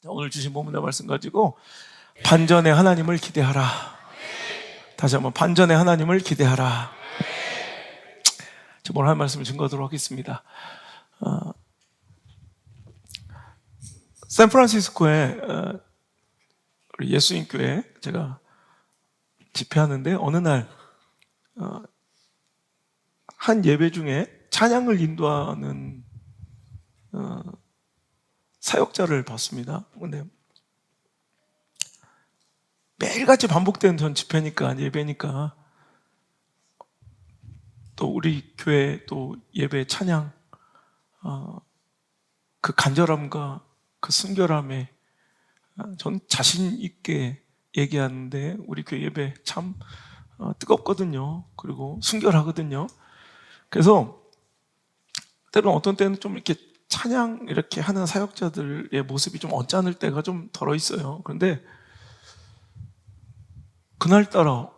오늘 주신 본문의 말씀 가지고 반전의 하나님을 기대하라. 다시 한번 반전의 하나님을 기대하라. 오늘 할 말씀을 증거하도록 하겠습니다. 샌프란시스코에 우리 예수님교회 제가 집회하는데 어느 날 한 예배 중에 찬양을 인도하는 사역자를 봤습니다. 근데 매일같이 반복되는 전 집회니까 예배니까 또 우리 교회 또 예배 찬양 그 간절함과 그 순결함에 전 자신 있게 얘기하는데 우리 교회 예배 참 뜨겁거든요. 그리고 순결하거든요. 그래서 때로는 어떤 때는 좀 이렇게 찬양 이렇게 하는 사역자들의 모습이 좀 언짢을 때가 좀 덜어 있어요. 그런데 그날따라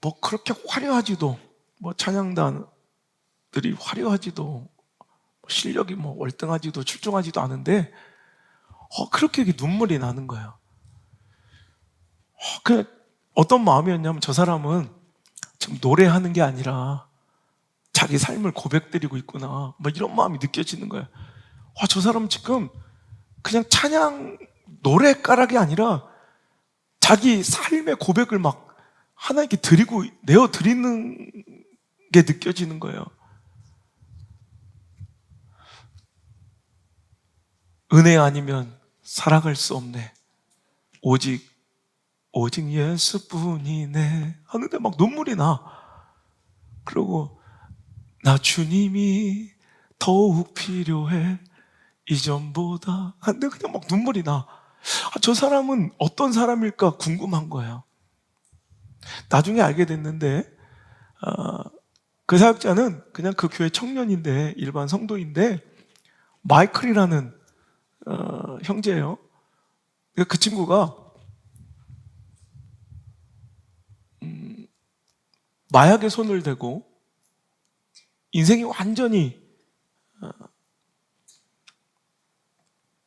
뭐 그렇게 화려하지도 뭐 찬양단들이 화려하지도 실력이 뭐 월등하지도 출중하지도 않은데 그렇게 눈물이 나는 거예요. 어떤 마음이었냐면 저 사람은 지금 노래하는 게 아니라 자기 삶을 고백드리고 있구나 뭐 이런 마음이 느껴지는 거예요. 저 사람은 지금 그냥 찬양 노래가락이 아니라 자기 삶의 고백을 막 하나님께 드리고 내어드리는 게 느껴지는 거예요. 은혜 아니면 살아갈 수 없네. 오직 예수뿐이네 하는데 막 눈물이 나. 그리고 나 주님이 더욱 필요해 이전보다 하는데 그냥 막 눈물이 나. 저 사람은 어떤 사람일까 궁금한 거예요. 나중에 알게 됐는데 그 사역자는 그냥 그 교회 청년인데 일반 성도인데 마이클이라는 형제예요. 그 친구가 마약에 손을 대고 인생이 완전히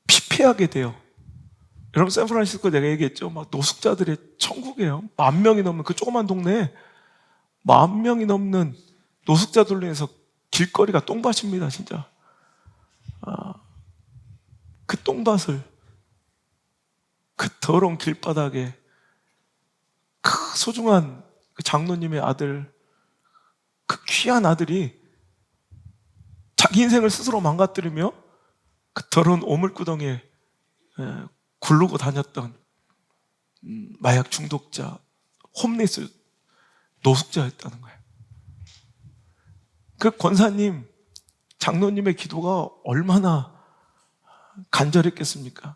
피폐하게 돼요. 여러분 샌프란시스코 내가 얘기했죠. 막 노숙자들의 천국이에요. 10,000명이 넘는 그 조그만 동네에 10,000명이 넘는 노숙자들로 인해서 길거리가 똥밭입니다. 진짜 그 똥밭을 그 더러운 길바닥에 그 소중한 그 장로님의 아들 그 귀한 아들이 자기 인생을 스스로 망가뜨리며 그 더러운 오물구덩이에 굴르고 다녔던 마약 중독자, 홈리스 노숙자였다는 거예요. 그 권사님, 장로님의 기도가 얼마나 간절했겠습니까?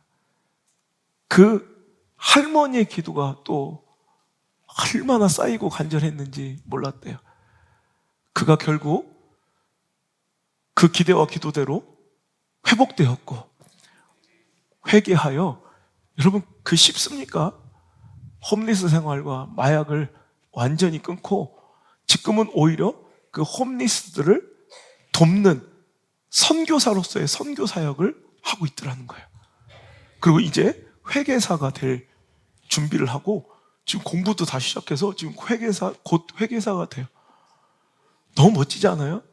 그 할머니의 기도가 또 얼마나 쌓이고 간절했는지 몰랐대요. 그가 결국 그 기대와 기도대로 회복되었고 회개하여 여러분 그 쉽습니까? 홈리스 생활과 마약을 완전히 끊고 지금은 오히려 그 홈리스들을 돕는 선교사로서의 선교 사역을 하고 있더라는 거예요. 그리고 이제 회계사가 될 준비를 하고 지금 공부도 다시 시작해서 지금 곧 회계사가 돼요. 너무 멋지지 않아요?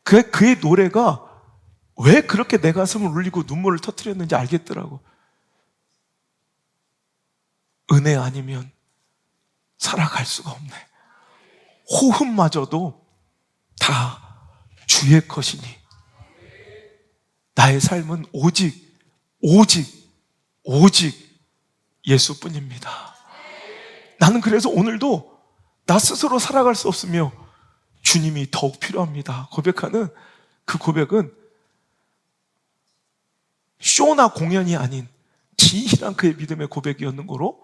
그의 노래가 왜 그렇게 내 가슴을 울리고 눈물을 터뜨렸는지 알겠더라고. 은혜 아니면 살아갈 수가 없네. 호흡마저도 다 주의 것이니 나의 삶은 오직 예수뿐입니다. 나는 그래서 오늘도 나 스스로 살아갈 수 없으며 주님이 더욱 필요합니다. 고백하는 그 고백은 쇼나 공연이 아닌 진실한 그의 믿음의 고백이었는 거로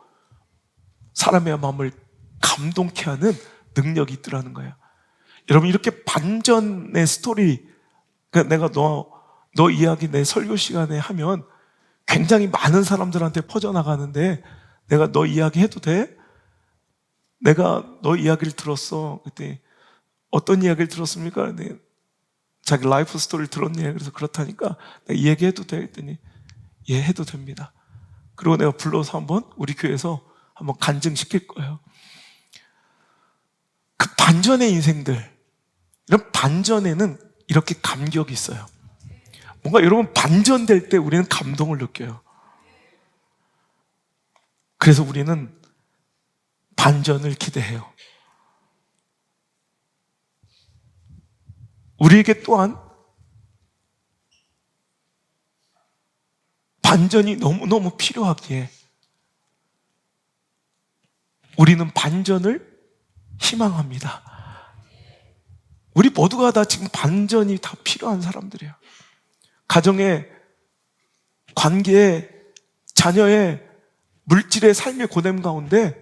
사람의 마음을 감동케 하는 능력이 있더라는 거예요. 여러분 이렇게 반전의 스토리 그러니까 내가 너 이야기 내 설교 시간에 하면 굉장히 많은 사람들한테 퍼져나가는데 내가 너 이야기 해도 돼? 내가 너 이야기를 들었어. 그때 어떤 이야기를 들었습니까? 근데 자기 라이프 스토리를 들었니? 그래서 그렇다니까 내가 이 얘기해도 돼? 했더니 해도 됩니다. 그리고 내가 불러서 한번 우리 교회에서 한번 간증시킬 거예요. 그 반전의 인생들, 이런 반전에는 이렇게 감격이 있어요. 뭔가 여러분 반전될 때 우리는 감동을 느껴요. 그래서 우리는 반전을 기대해요. 우리에게 또한 반전이 너무너무 필요하기에 우리는 반전을 희망합니다. 우리 모두가 다 지금 반전이 다 필요한 사람들이에요. 가정의, 관계의, 자녀의, 물질의 삶의 고뇌 가운데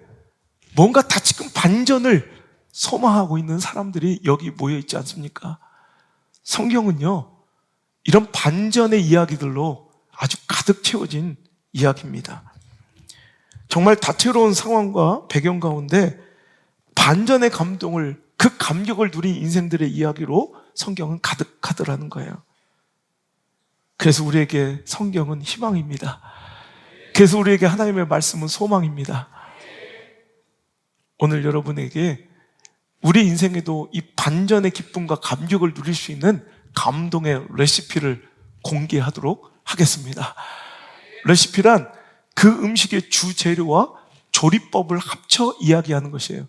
뭔가 다 지금 반전을 소망하고 있는 사람들이 여기 모여 있지 않습니까? 성경은요, 이런 반전의 이야기들로 아주 가득 채워진 이야기입니다. 정말 다채로운 상황과 배경 가운데 반전의 감동을, 그 감격을 누린 인생들의 이야기로 성경은 가득하더라는 거예요. 그래서 우리에게 성경은 희망입니다. 그래서 우리에게 하나님의 말씀은 소망입니다. 오늘 여러분에게 우리 인생에도 이 반전의 기쁨과 감격을 누릴 수 있는 감동의 레시피를 공개하도록 하겠습니다. 레시피란 그 음식의 주재료와 조리법을 합쳐 이야기하는 것이에요.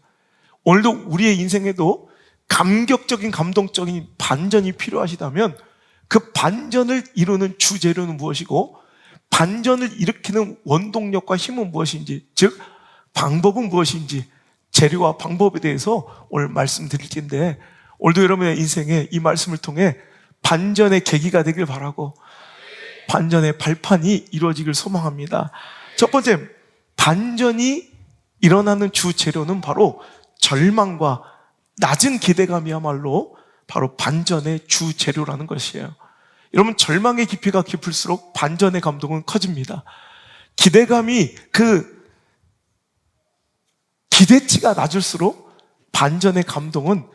오늘도 우리의 인생에도 감격적인, 감동적인 반전이 필요하시다면 그 반전을 이루는 주재료는 무엇이고 반전을 일으키는 원동력과 힘은 무엇인지, 즉 방법은 무엇인지, 재료와 방법에 대해서 오늘 말씀드릴 텐데, 오늘도 여러분의 인생에 이 말씀을 통해 반전의 계기가 되길 바라고 반전의 발판이 이루어지길 소망합니다. 첫 번째, 반전이 일어나는 주재료는 바로 절망과 낮은 기대감이야말로 바로 반전의 주재료라는 것이에요. 여러분, 절망의 깊이가 깊을수록 반전의 감동은 커집니다. 기대감이, 그 기대치가 낮을수록 반전의 감동은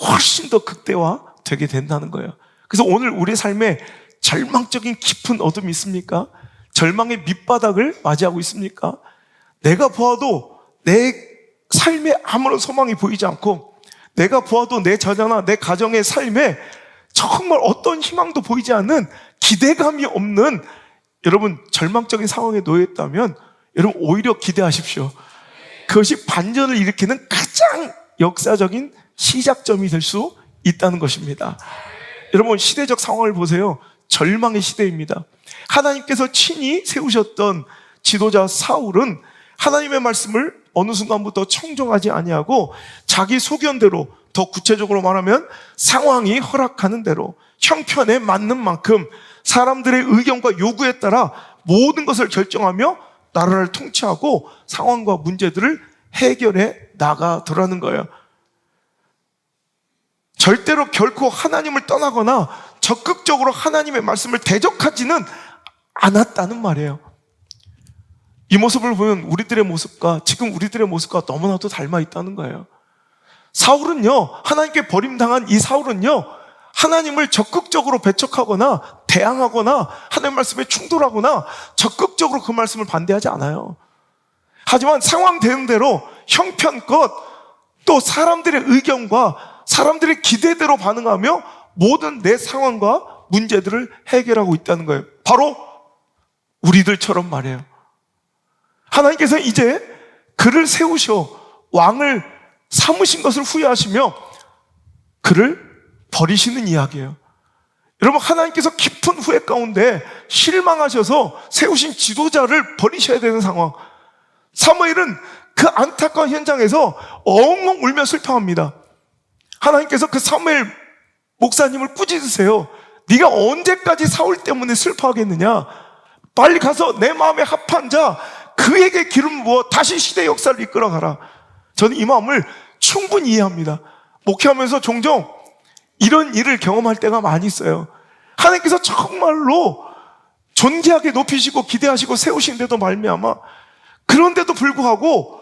훨씬 더 극대화되게 된다는 거예요. 그래서 오늘 우리 삶에 절망적인 깊은 어둠이 있습니까? 절망의 밑바닥을 맞이하고 있습니까? 내가 보아도 내 삶에 아무런 소망이 보이지 않고, 내가 보아도 내 자녀나 내 가정의 삶에 정말 어떤 희망도 보이지 않는, 기대감이 없는 여러분 절망적인 상황에 놓여 있다면 여러분 오히려 기대하십시오. 그것이 반전을 일으키는 가장 역사적인 시작점이 될 수 있다는 것입니다. 여러분, 시대적 상황을 보세요. 절망의 시대입니다. 하나님께서 친히 세우셨던 지도자 사울은 하나님의 말씀을 어느 순간부터 청정하지 아니하고 자기 소견대로, 더 구체적으로 말하면 상황이 허락하는 대로 형편에 맞는 만큼 사람들의 의견과 요구에 따라 모든 것을 결정하며 나라를 통치하고 상황과 문제들을 해결해 나가더라는 거예요. 절대로 결코 하나님을 떠나거나 적극적으로 하나님의 말씀을 대적하지는 않았다는 말이에요. 이 모습을 보면 우리들의 모습과, 지금 우리들의 모습과 너무나도 닮아 있다는 거예요. 사울은요, 하나님께 버림당한 이 사울은요, 하나님을 적극적으로 배척하거나 대항하거나 하나님의 말씀에 충돌하거나 적극적으로 그 말씀을 반대하지 않아요. 하지만 상황 되는 대로 형편껏 또 사람들의 의견과 사람들의 기대대로 반응하며 모든 내 상황과 문제들을 해결하고 있다는 거예요. 바로 우리들처럼 말이에요. 하나님께서 이제 그를 세우셔 왕을 삼으신 것을 후회하시며 그를 버리시는 이야기예요. 여러분, 하나님께서 깊은 후회 가운데 실망하셔서 세우신 지도자를 버리셔야 되는 상황. 사무엘은 그 안타까운 현장에서 엉엉 울며 슬퍼합니다. 하나님께서 그 사무엘 목사님을 꾸짖으세요. 네가 언제까지 사울 때문에 슬퍼하겠느냐? 빨리 가서 내 마음에 합한 자 그에게 기름 부어 다시 시대 역사를 이끌어가라. 저는 이 마음을 충분히 이해합니다. 목회하면서 종종 이런 일을 경험할 때가 많이 있어요. 하나님께서 정말로 존귀하게 높이시고 기대하시고 세우신데도 말미암아, 그런데도 불구하고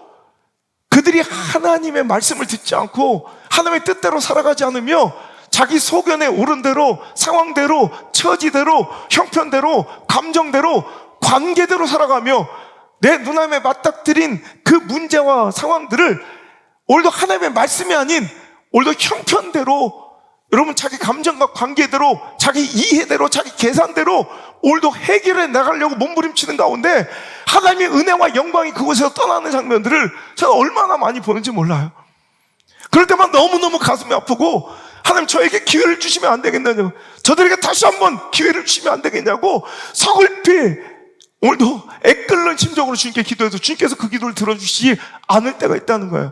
그들이 하나님의 말씀을 듣지 않고 하나님의 뜻대로 살아가지 않으며 자기 소견에 오른 대로, 상황대로, 처지대로, 형편대로, 감정대로 관계대로 살아가며 내 눈앞에 맞닥뜨린 그 문제와 상황들을 오늘도 하나님의 말씀이 아닌 오늘도 형편대로, 여러분 자기 감정과 관계대로, 자기 이해대로, 자기 계산대로 오늘도 해결해 나가려고 몸부림치는 가운데 하나님의 은혜와 영광이 그곳에서 떠나는 장면들을 제가 얼마나 많이 보는지 몰라요. 그럴 때만 너무너무 가슴이 아프고, 하나님 저에게 기회를 주시면 안 되겠냐고, 저들에게 다시 한번 기회를 주시면 안 되겠냐고 서글피 오늘도 애끓는 심정으로 주님께 기도해도 주님께서 그 기도를 들어주시지 않을 때가 있다는 거예요.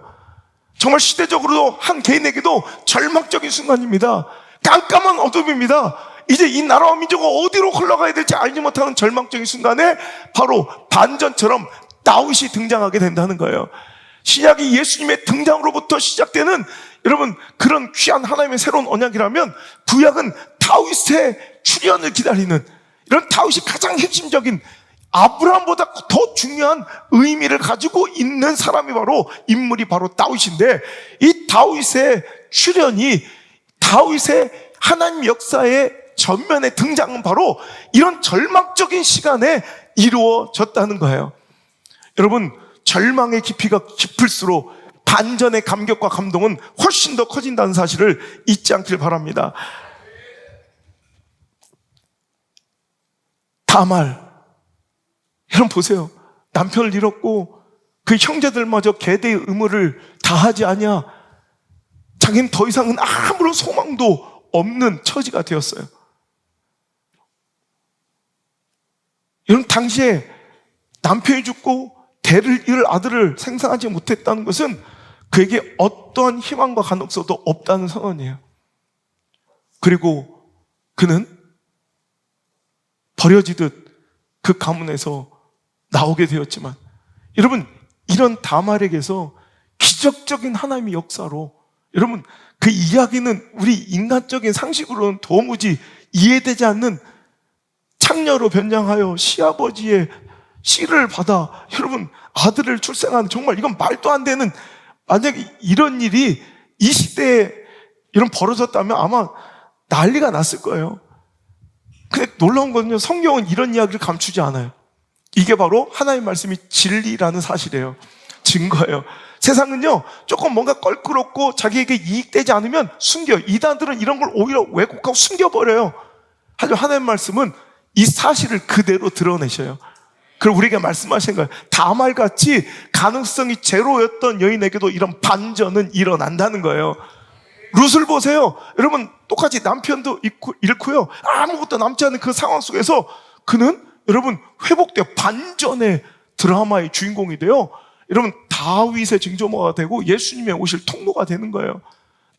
정말 시대적으로도 한 개인에게도 절망적인 순간입니다. 깜깜한 어둠입니다. 이제 이 나라와 민족은 어디로 흘러가야 될지 알지 못하는 절망적인 순간에 바로 반전처럼 다윗이 등장하게 된다는 거예요. 신약이 예수님의 등장으로부터 시작되는, 여러분, 그런 귀한 하나님의 새로운 언약이라면 구약은 다윗의 출현을 기다리는, 이런 다윗이 가장 핵심적인, 아브라함보다 더 중요한 의미를 가지고 있는 사람이 바로, 인물이 바로 다윗인데, 이 다윗의 출현이, 다윗의 하나님 역사의 전면에 등장은 바로 이런 절망적인 시간에 이루어졌다는 거예요. 여러분, 절망의 깊이가 깊을수록 반전의 감격과 감동은 훨씬 더 커진다는 사실을 잊지 않길 바랍니다. 다말, 여러분 보세요. 남편을 잃었고 그 형제들마저 계대의 의무를 다하지 아니하, 자기는 더 이상은 아무런 소망도 없는 처지가 되었어요. 여러분, 당시에 남편이 죽고 대를 이을 아들을 생산하지 못했다는 것은 그에게 어떠한 희망과 가능성도 없다는 선언이에요. 그리고 그는 버려지듯 그 가문에서 나오게 되었지만, 여러분, 이런 다말에게서 기적적인 하나님의 역사로, 여러분, 그 이야기는 우리 인간적인 상식으로는 도무지 이해되지 않는, 창녀로 변장하여 시아버지의 씨를 받아 여러분 아들을 출생한, 정말 이건 말도 안 되는, 만약에 이런 일이 이 시대에 이런 벌어졌다면 아마 난리가 났을 거예요. 근데 놀라운 건요, 성경은 이런 이야기를 감추지 않아요. 이게 바로 하나님의 말씀이 진리라는 사실이에요. 증거예요. 세상은요, 조금 뭔가 껄끄럽고 자기에게 이익되지 않으면 숨겨요. 이단들은 이런 걸 오히려 왜곡하고 숨겨버려요. 하지만 하나님의 말씀은 이 사실을 그대로 드러내셔요. 그리고 우리에게 말씀하신 거예요. 다말같이 가능성이 제로였던 여인에게도 이런 반전은 일어난다는 거예요. 룻을 보세요. 여러분, 똑같이 남편도 잃고요, 아무것도 남지 않은 그 상황 속에서 그는 여러분 회복되어 반전의 드라마의 주인공이 되어 여러분 다윗의 징조모가 되고 예수님의 오실 통로가 되는 거예요.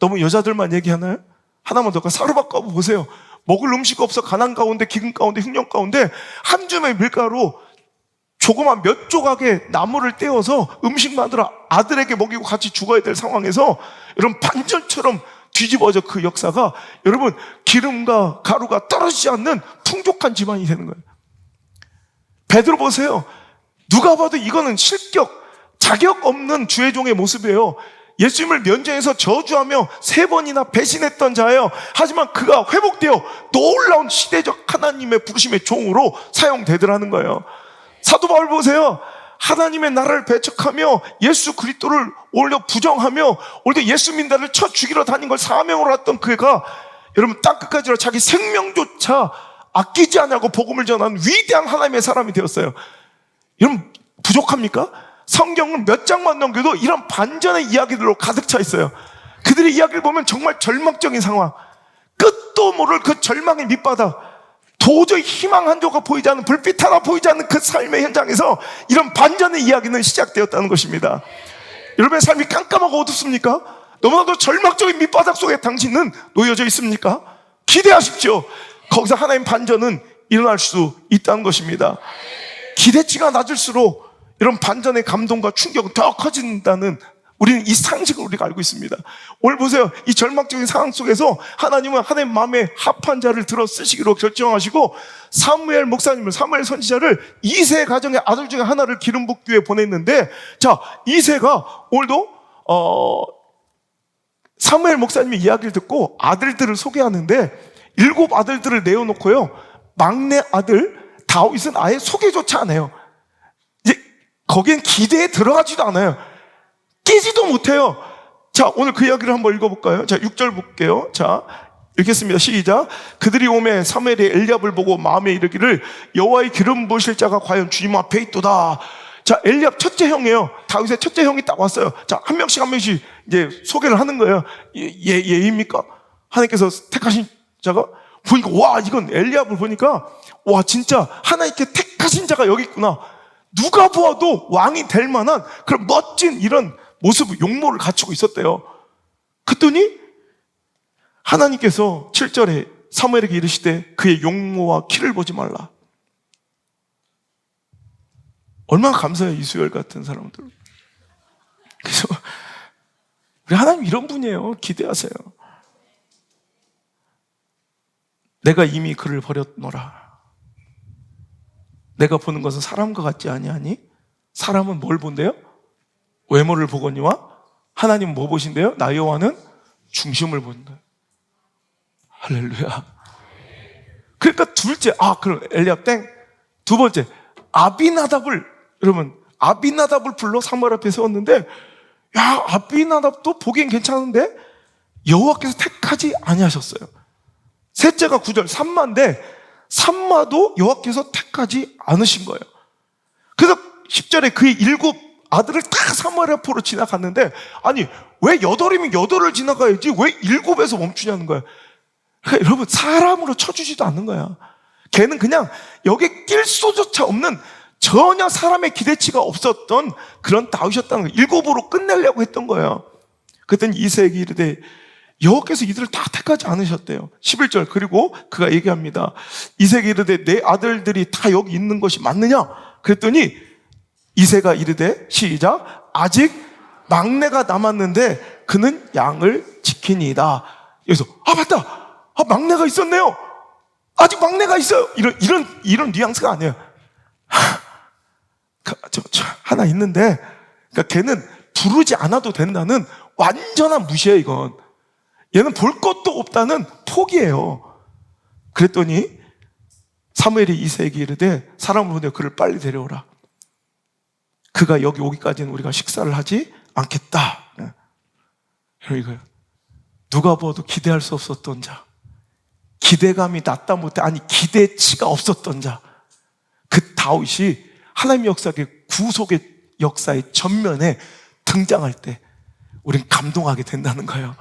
너무 여자들만 얘기하나요? 하나만 더, 사르밧 가보 보세요. 먹을 음식 없어 가난 가운데, 기근 가운데, 흉년 가운데 한 줌의 밀가루 조그만 몇 조각의 나무를 떼어서 음식 만들어 아들에게 먹이고 같이 죽어야 될 상황에서 여러분 반전처럼 뒤집어져 그 역사가, 여러분 기름과 가루가 떨어지지 않는 풍족한 집안이 되는 거예요. 베드로 보세요. 누가 봐도 이거는 실격, 자격 없는 주의 종의 모습이에요. 예수님을 면전에서 저주하며 3번이나 배신했던 자예요. 하지만 그가 회복되어 놀라운 시대적 하나님의 부르심의 종으로 사용되더라는 거예요. 사도 바울 보세요. 하나님의 나라를 배척하며 예수 그리스도를 오히려 부정하며 오히려 예수 민다를 쳐 죽이러 다닌 걸 사명으로 했던 그가 여러분 땅끝까지 자기 생명조차 아끼지 않냐고 복음을 전하는 위대한 하나님의 사람이 되었어요. 여러분 부족합니까? 성경은 몇 장만 넘겨도 이런 반전의 이야기들로 가득 차 있어요. 그들의 이야기를 보면 정말 절망적인 상황, 끝도 모를 그 절망의 밑바닥, 도저히 희망 한 조가 보이지 않는, 불빛 하나 보이지 않는 그 삶의 현장에서 이런 반전의 이야기는 시작되었다는 것입니다. 여러분의 삶이 깜깜하고 어둡습니까? 너무나도 절망적인 밑바닥 속에 당신은 놓여져 있습니까? 기대하십시오. 거기서 하나님 반전은 일어날 수 있다는 것입니다. 기대치가 낮을수록 이런 반전의 감동과 충격은 더 커진다는, 우리는 이 상식을 우리가 알고 있습니다. 오늘 보세요. 이 절망적인 상황 속에서 하나님은 하나님 마음에 합한 자를 들어 쓰시기로 결정하시고 사무엘 목사님을, 사무엘 선지자를 이세 가정의 아들 중에 하나를 기름 붓기 위해 보냈는데, 자, 이세가 오늘도 사무엘 목사님의 이야기를 듣고 아들들을 소개하는데 7 아들들을 내어놓고요, 막내 아들 다윗은 아예 소개조차 안 해요. 이제 거기엔 기대에 들어가지도 않아요. 끼지도 못해요. 자, 오늘 그 이야기를 한번 읽어볼까요? 자, 6절 볼게요. 자, 읽겠습니다. 시작. 그들이 오매 사무엘이 엘리압을 보고 마음에 이르기를 여호와의 기름 부으실 자가 과연 주님 앞에 있도다. 자, 엘리압 첫째 형이에요. 다윗의 첫째 형이 딱 왔어요. 자, 한 명씩 한 명씩 이제 소개를 하는 거예요. 얘입니까? 하나님께서 택하신 자가 보니까, 와, 이건 엘리압을 보니까, 와, 진짜 하나님께 택하신 자가 여기 있구나. 누가 보아도 왕이 될 만한 그런 멋진 이런 모습, 용모를 갖추고 있었대요. 그랬더니 하나님께서 7절에 사무엘에게 이르시되 그의 용모와 키를 보지 말라. 얼마나 감사해요, 이수열 같은 사람들. 그래서 우리 하나님 이런 분이에요. 기대하세요. 내가 이미 그를 버렸노라. 내가 보는 것은 사람과 같지 아니하니? 사람은 뭘 본대요? 외모를 보거니와 하나님은 뭐 보신대요? 나 여호와는 중심을 본다. 할렐루야. 그러니까 둘째, 그럼 엘리압 땡. 두 번째, 아비나답을, 여러분, 아비나답을 불러 사무엘 앞에 세웠는데, 야, 아비나답도 보기엔 괜찮은데 여호와께서 택하지 아니하셨어요. 셋째가 9절 삼마인데 삼마도 여호와께서 택하지 않으신 거예요. 그래서 10절에 그의 7 아들을 다 사무엘 앞으로 지나갔는데, 아니 왜 8이면 8을 지나가야지 왜 7에서 멈추냐는 거야. 그러니까 여러분, 사람으로 쳐주지도 않는 거야. 걔는 그냥 여기에 낄 수조차 없는, 전혀 사람의 기대치가 없었던 그런 다윗이었다는 거예요. 7으로 끝내려고 했던 거예요. 그랬더니 이새에게 이르되 여호와께서 이들을 다 택하지 않으셨대요. 11절, 그리고 그가 얘기합니다. 이새에게 이르되 내 아들들이 다 여기 있는 것이 맞느냐? 그랬더니 이새가 이르되, 시작, 아직 막내가 남았는데 그는 양을 지키니이다. 여기서 맞다, 막내가 있었네요. 아직 막내가 있어요. 이런 뉘앙스가 아니에요. 하나 있는데, 그러니까 걔는 부르지 않아도 된다는 완전한 무시예요. 이건 얘는 볼 것도 없다는 포기예요. 그랬더니 사무엘이 이새에게 이르되 사람을 보내 그를 빨리 데려오라. 그가 여기 오기까지는 우리가 식사를 하지 않겠다. 이거예요. 누가 봐도 기대할 수 없었던 자, 기대감이 낮다 못해, 아니 기대치가 없었던 자, 그 다윗이 하나님의 역사의 구속의 역사의 전면에 등장할 때 우린 감동하게 된다는 거예요.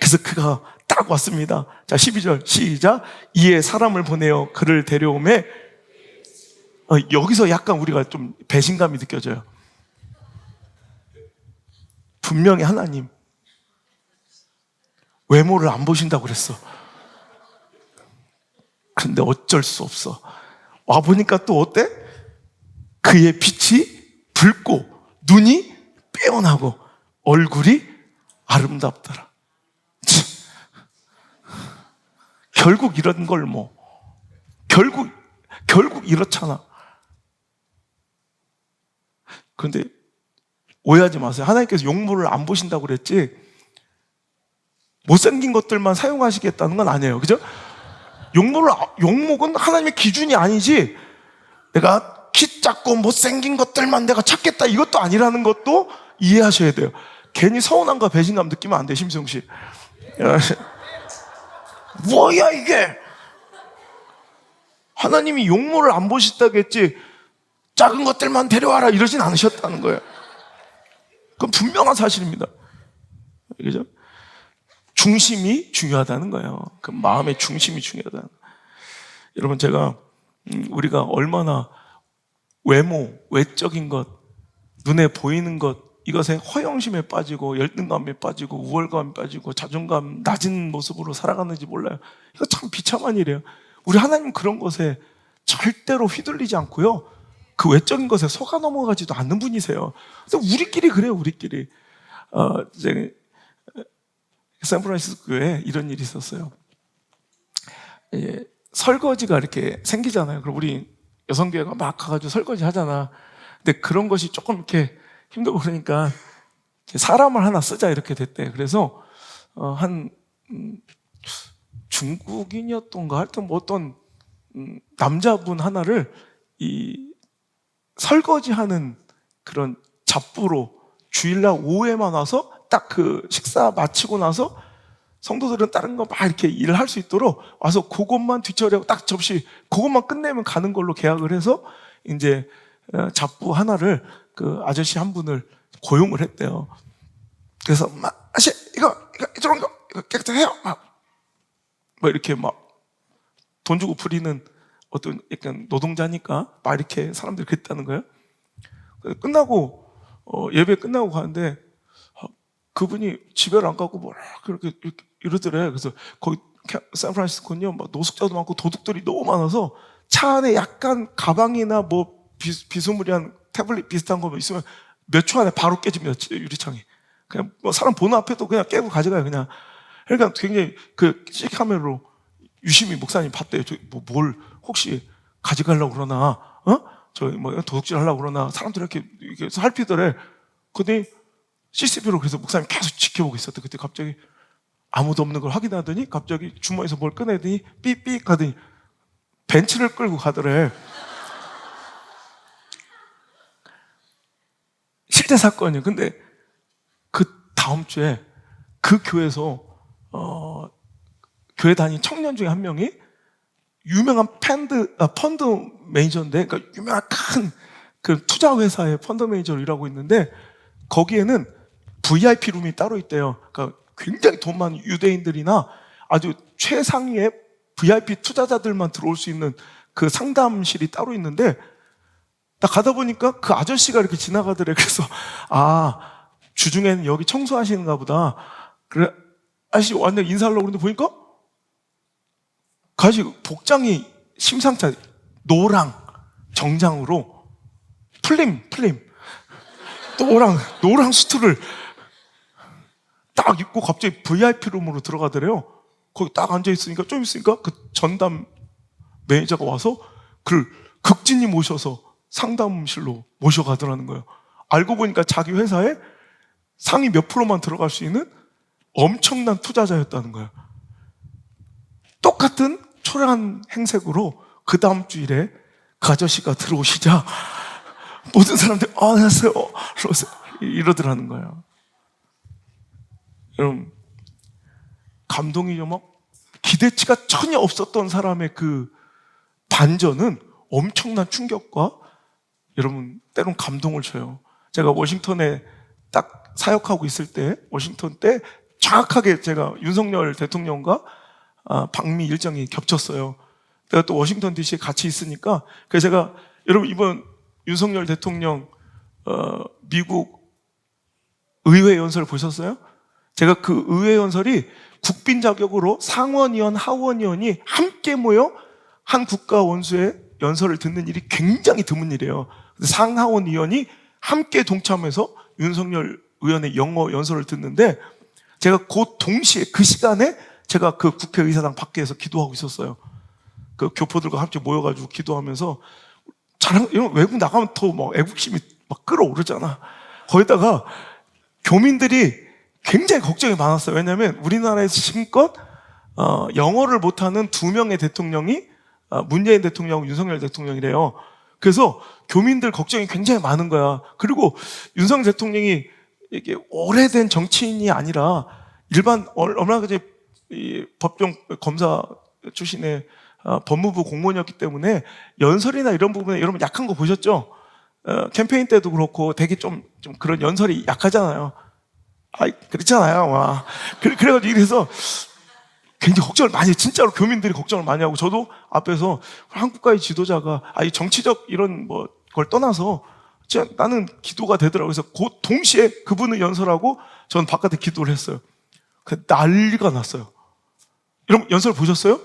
그래서 그가 딱 왔습니다. 자, 12절 시작. 이에 사람을 보내어 그를 데려오매, 여기서 약간 우리가 좀 배신감이 느껴져요. 분명히 하나님 외모를 안 보신다고 그랬어. 그런데 어쩔 수 없어. 와보니까 또 어때? 그의 빛이 붉고 눈이 빼어나고 얼굴이 아름답더라. 결국 이런 걸 결국 이렇잖아. 그런데 오해하지 마세요. 하나님께서 용모를 안 보신다고 그랬지 못생긴 것들만 사용하시겠다는 건 아니에요. 그죠? 용목은 하나님의 기준이 아니지, 내가 키 작고 못생긴 것들만 내가 찾겠다, 이것도 아니라는 것도 이해하셔야 돼요. 괜히 서운함과 배신감 느끼면 안 돼, 심수영 씨. 뭐야 이게? 하나님이 용모를 안 보셨다고 했지 작은 것들만 데려와라 이러진 않으셨다는 거예요. 그건 분명한 사실입니다. 그죠? 중심이 중요하다는 거예요. 그 마음의 중심이 중요하다는 거예요. 여러분, 제가 우리가 얼마나 외적인 것, 눈에 보이는 것, 이것에 허영심에 빠지고 열등감에 빠지고 우월감에 빠지고 자존감 낮은 모습으로 살아가는지 몰라요. 이거 참 비참한 일이에요. 우리 하나님 그런 것에 절대로 휘둘리지 않고요, 그 외적인 것에 속아 넘어가지도 않는 분이세요. 그래서 우리끼리 그래요. 우리끼리. 이제 샌프란시스코 교회에 이런 일이 있었어요. 설거지가 이렇게 생기잖아요. 그럼 우리 여성교회가 막 가가지고 설거지 하잖아. 근데 그런 것이 조금 이렇게 힘들고 그러니까 사람을 하나 쓰자 이렇게 됐대. 그래서 한 중국인이었던가 하여튼 뭐 어떤 남자분 하나를 이 설거지하는 그런 잡부로 주일날 오후에만 와서 딱 그 식사 마치고 나서 성도들은 다른 거 막 이렇게 일을 할 수 있도록 와서 그것만 뒷처리하고 딱 접시 그것만 끝내면 가는 걸로 계약을 해서 이제 잡부 하나를 그 아저씨 한 분을 고용을 했대요. 그래서 막 아저씨 이거 저런 거 이거 깨끗하게 해요. 막 이렇게 막 돈 주고 부리는 어떤 약간 노동자니까 막 이렇게 사람들이 그랬다는 거예요. 끝나고 예배 끝나고 가는데 그분이 집에를 안 가고 뭐라 그렇게 이러더래. 그래서 거기 샌프란시스코는요, 막 노숙자도 많고 도둑들이 너무 많아서 차 안에 약간 가방이나 뭐 비스무리한 태블릿 비슷한 거 있으면 몇 초 안에 바로 깨집니다. 유리창이. 그냥 뭐 사람 보는 앞에도 그냥 깨고 가져가요. 그냥. 그러니까 굉장히 그 CC카메라로 유심히 목사님 봤대요. 뭘 혹시 가져가려고 그러나, 저기 뭐 도둑질 하려고 그러나 사람들이 이렇게 살피더래. 근데 CCTV로 그래서 목사님 계속 지켜보고 있었대. 그때 갑자기 아무도 없는 걸 확인하더니 갑자기 주머니에서 뭘 꺼내더니 삐삐 가더니 벤츠를 끌고 가더래. 실제 사건이에요. 근데 그 다음 주에 그 교회에서 교회 다닌 청년 중에 한 명이 유명한 펀드 매니저인데, 그러니까 유명한 큰 그 투자 회사의 펀드 매니저로 일하고 있는데 거기에는 VIP 룸이 따로 있대요. 그러니까 굉장히 돈 많은 유대인들이나 아주 최상위의 VIP 투자자들만 들어올 수 있는 그 상담실이 따로 있는데 나 가다 보니까 그 아저씨가 이렇게 지나가더래. 그래서 주중에는 여기 청소하시는가 보다. 그래 아저씨 완전 인사하려고 그러는데 보니까 가시 복장이 심상치 않아. 노랑 정장으로 플림 노랑 수트를 딱 입고 갑자기 VIP 룸으로 들어가더래요. 거기 딱 앉아있으니까 좀 있으니까 그 전담 매니저가 와서 그를 극진히 모셔서 상담실로 모셔가더라는 거예요. 알고 보니까 자기 회사에 상위 몇 프로만 들어갈 수 있는 엄청난 투자자였다는 거예요. 똑같은 초라한 행색으로 그 다음 주일에 그 아저씨가 들어오시자 모든 사람들이 안녕하세요 이러더라는 거예요. 여러분 감동이죠. 막 기대치가 전혀 없었던 사람의 그 반전은 엄청난 충격과 여러분 때론 감동을 줘요. 제가 워싱턴에 딱 사역하고 있을 때 워싱턴 때 정확하게 제가 윤석열 대통령과 방미 일정이 겹쳤어요. 내가 또 워싱턴 DC에 같이 있으니까 그래서 제가 여러분 이번 윤석열 대통령 미국 의회 연설 보셨어요? 제가 그 의회 연설이 국빈 자격으로 상원의원, 하원의원이 함께 모여 한 국가 원수의 연설을 듣는 일이 굉장히 드문 일이에요. 상하원 의원이 함께 동참해서 윤석열 의원의 영어 연설을 듣는데 제가 그 동시에 그 시간에 제가 그 국회의사당 밖에서 기도하고 있었어요. 그 교포들과 함께 모여가지고 기도하면서 이런 외국 나가면 더 막 애국심이 막 끌어오르잖아. 거기다가 교민들이 굉장히 걱정이 많았어요. 왜냐하면 우리나라에서 지금껏 영어를 못하는 두 명의 대통령이 문재인 대통령하고 윤석열 대통령이래요. 그래서 교민들 걱정이 굉장히 많은 거야. 그리고 윤석열 대통령이 이게 오래된 정치인이 아니라 일반 얼마나 그제 법정 검사 출신의 법무부 공무원이었기 때문에 연설이나 이런 부분에 여러분 약한 거 보셨죠? 캠페인 때도 그렇고 되게 좀 그런 연설이 약하잖아요. 그렇잖아요. 와. 그래가지고 이래서 굉장히 걱정을 많이 해요. 진짜로 교민들이 걱정을 많이 하고 저도 앞에서 한국가의 지도자가 이 정치적 이런 뭐 걸 떠나서 진짜 나는 기도가 되더라고요. 그래서 그 동시에 그분을 연설하고 저는 바깥에 기도를 했어요. 난리가 났어요. 여러분 연설 보셨어요?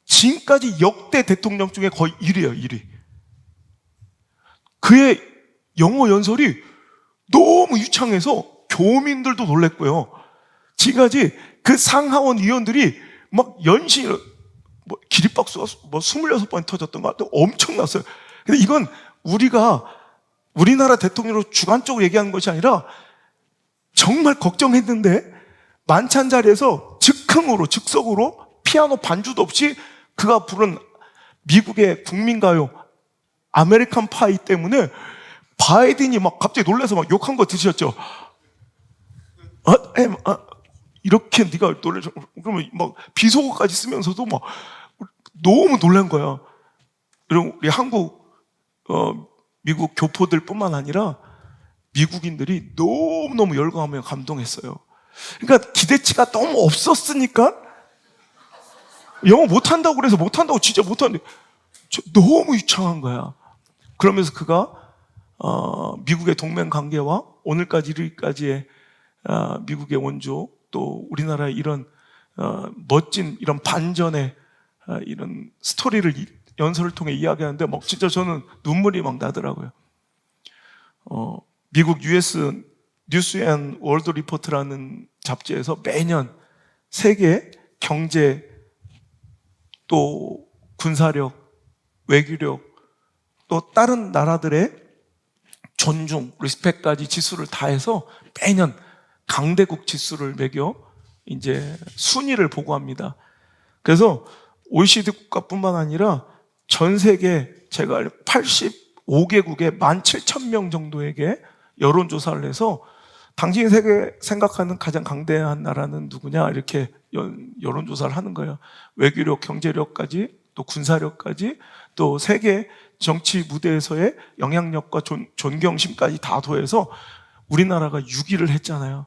지금까지 역대 대통령 중에 거의 1위예요. 1위. 그의 영어 연설이 너무 유창해서 교민들도 놀랬고요. 지금까지 그 상하원 의원들이 막 연신 뭐 기립박수가 뭐 26번 터졌던 것 같아요. 엄청났어요. 근데 이건 우리나라 대통령으로 주관적으로 얘기하는 것이 아니라 정말 걱정했는데 만찬 자리에서 즉흥으로 즉석으로 피아노 반주도 없이 그가 부른 미국의 국민가요 아메리칸 파이 때문에 바이든이 막 갑자기 놀라서 막 욕한 거 드셨죠? 이렇게 네가 놀래죠? 그러면 막 비속어까지 쓰면서도 막 너무 놀란 거야. 이런 우리 한국 미국 교포들 뿐만 아니라 미국인들이 너무너무 열광하며 감동했어요. 그러니까 기대치가 너무 없었으니까 영어 못한다고 그래서 못한다고 진짜 못하는데 너무 유창한 거야. 그러면서 그가 미국의 동맹 관계와 오늘까지 이르기까지의 미국의 원조 또 우리나라의 이런 멋진 이런 반전의 이런 스토리를 연설을 통해 이야기하는데 막 진짜 저는 눈물이 막 나더라고요. 미국 US 뉴스 앤 월드 리포트라는 잡지에서 매년 세계 경제 또 군사력, 외교력 또 다른 나라들의 존중, 리스펙까지 지수를 다해서 매년 강대국 지수를 매겨 이제 순위를 보고합니다. 그래서 OECD 국가뿐만 아니라 전 세계 제가 85개국에 17,000명 정도에게 여론조사를 해서 당신이 생각하는 가장 강대한 나라는 누구냐 이렇게 여론조사를 하는 거예요. 외교력, 경제력까지 또 군사력까지 또 세계 정치 무대에서의 영향력과 존경심까지 다 더해서 우리나라가 6위를 했잖아요.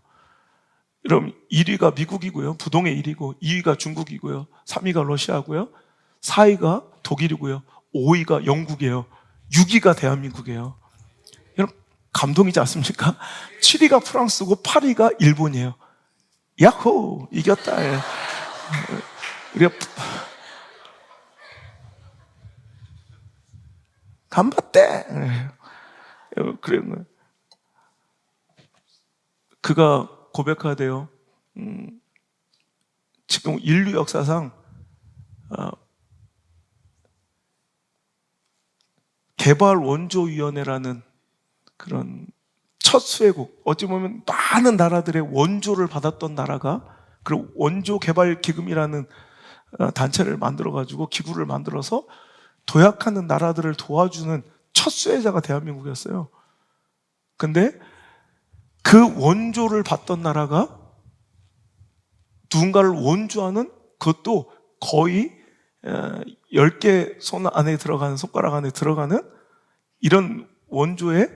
그럼 1위가 미국이고요. 부동의 1위고 2위가 중국이고요. 3위가 러시아고요. 4위가 독일이고요. 5위가 영국이에요. 6위가 대한민국이에요. 여러분 감동이지 않습니까? 7위가 프랑스고 8위가 일본이에요. 야호! 이겼다. 예. 우리가 간봤대. 그래요. 그가 고백하대요. 지금 인류 역사상 개발원조위원회라는 그런 첫 수혜국, 어찌 보면 많은 나라들의 원조를 받았던 나라가 그리고 원조개발기금이라는 단체를 만들어가지고 기구를 만들어서 도약하는 나라들을 도와주는 첫 수혜자가 대한민국이었어요. 근데 그 원조를 받던 나라가 누군가를 원조하는 그것도 거의 10개 손 안에 들어가는, 손가락 안에 들어가는 이런 원조의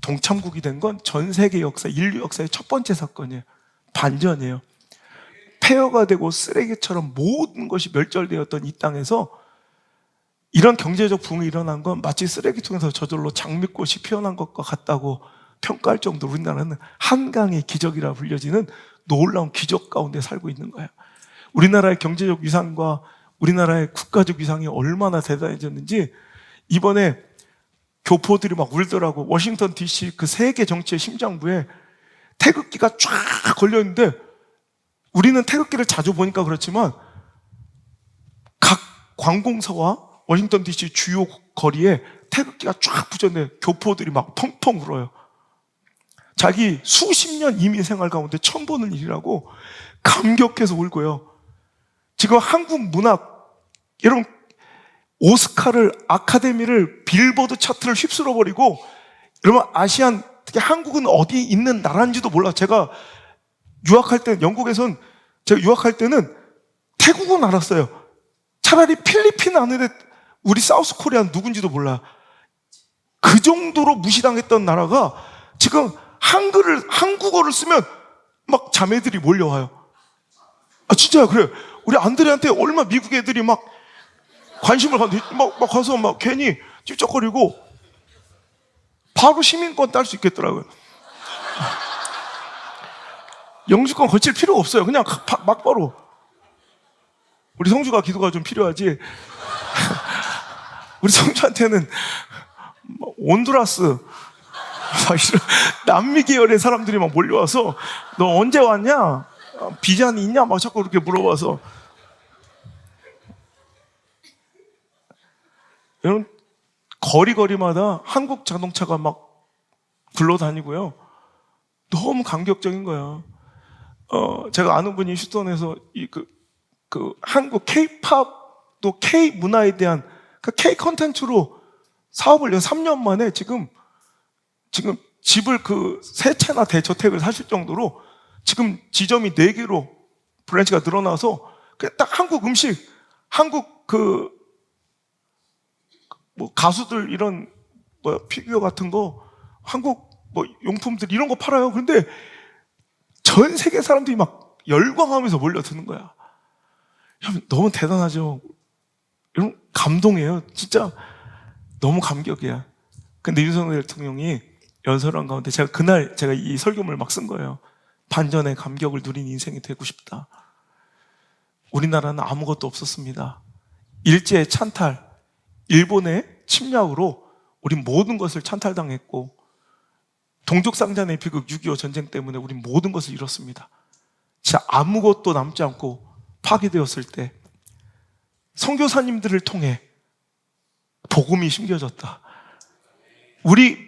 동참국이 된 건 전 세계 역사, 인류 역사의 첫 번째 사건이에요. 반전이에요. 폐허가 되고 쓰레기처럼 모든 것이 멸절되었던 이 땅에서 이런 경제적 붕이 일어난 건 마치 쓰레기통에서 저절로 장미꽃이 피어난 것과 같다고 평가할 정도로 우리나라는 한강의 기적이라 불려지는 놀라운 기적 가운데 살고 있는 거예요. 우리나라의 경제적 위상과 우리나라의 국가적 위상이 얼마나 대단해졌는지 이번에 교포들이 막 울더라고. 워싱턴 DC 그 세계 정치의 심장부에 태극기가 쫙 걸려있는데 우리는 태극기를 자주 보니까 그렇지만 각 관공서와 워싱턴 DC 주요 거리에 태극기가 쫙 붙였는데 교포들이 막 펑펑 울어요. 자기 수십 년 이민 생활 가운데 처음 보는 일이라고 감격해서 울고요. 지금 한국 문학, 여러분 오스카를, 아카데미를, 빌보드 차트를 휩쓸어버리고 여러분 아시안, 특히 한국은 어디 있는 나라인지도 몰라. 제가 유학할 때, 영국에선 제가 유학할 때는 태국은 알았어요. 차라리 필리핀 아는데 우리 사우스 코리아는 누군지도 몰라. 그 정도로 무시당했던 나라가 지금 한국어를 쓰면 막 자매들이 몰려와요. 진짜요, 그래요. 우리 안드레한테 얼마 미국 애들이 막 관심을 갖는데 막 가서 막 괜히 찝쩍거리고 바로 시민권 딸 수 있겠더라고요. 영주권 거칠 필요가 없어요. 그냥 막바로. 우리 성주가 기도가 좀 필요하지. 우리 성주한테는 온두라스 이런 남미 계열의 사람들이 막 몰려와서 너 언제 왔냐? 비자는 있냐? 막 자꾸 그렇게 물어봐서. 여러분 거리마다 한국 자동차가 막 굴러다니고요. 너무 감격적인 거야. 제가 아는 분이 휴스턴에서 그 한국 K-팝도 또 K 문화에 대한 그 K 컨텐츠로 사업을 3년 만에 지금 집을 세 채나 대저택을 사실 정도로 지금 지점이 4개로 브랜치가 늘어나서 그냥 딱 한국 음식, 한국 뭐 가수들 이런 피규어 같은 거, 한국 뭐 용품들 이런 거 팔아요. 그런데 전 세계 사람들이 막 열광하면서 몰려드는 거야. 여러분 너무 대단하죠. 여러분 감동이에요. 진짜 너무 감격이야. 근데 윤석열 대통령이 연설한 가운데 그날 제가 이 설교문을 막 쓴 거예요. 반전의 감격을 누린 인생이 되고 싶다. 우리나라는 아무것도 없었습니다. 일제의 찬탈, 일본의 침략으로 우린 모든 것을 찬탈당했고, 동족상잔의 비극 6.25 전쟁 때문에 우린 모든 것을 잃었습니다. 진짜 아무것도 남지 않고 파괴되었을 때 선교사님들을 통해 복음이 심겨졌다. 우리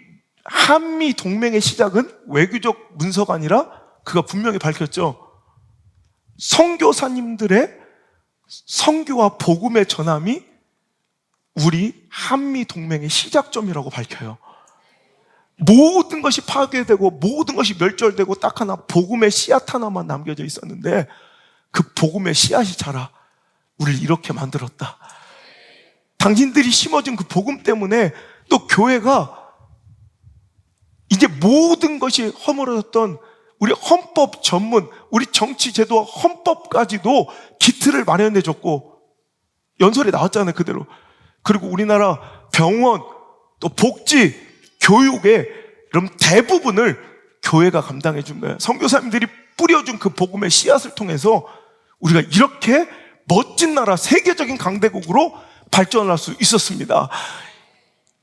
한미 동맹의 시작은 외교적 문서가 아니라 그가 분명히 밝혔죠. 선교사님들의 선교와 복음의 전함이 우리 한미 동맹의 시작점이라고 밝혀요. 모든 것이 파괴되고 모든 것이 멸절되고 딱 하나 복음의 씨앗 하나만 남겨져 있었는데 그 복음의 씨앗이 자라 우리를 이렇게 만들었다. 당신들이 심어준 그 복음 때문에 또 교회가 이제 모든 것이 허물어졌던 우리 헌법 전문, 우리 정치 제도와 헌법까지도 기틀을 마련해줬고, 연설에 나왔잖아요, 그대로. 그리고 우리나라 병원, 또 복지, 교육의 그럼 대부분을 교회가 감당해 준 거예요. 선교사님들이 뿌려준 그 복음의 씨앗을 통해서 우리가 이렇게 멋진 나라, 세계적인 강대국으로 발전할 수 있었습니다.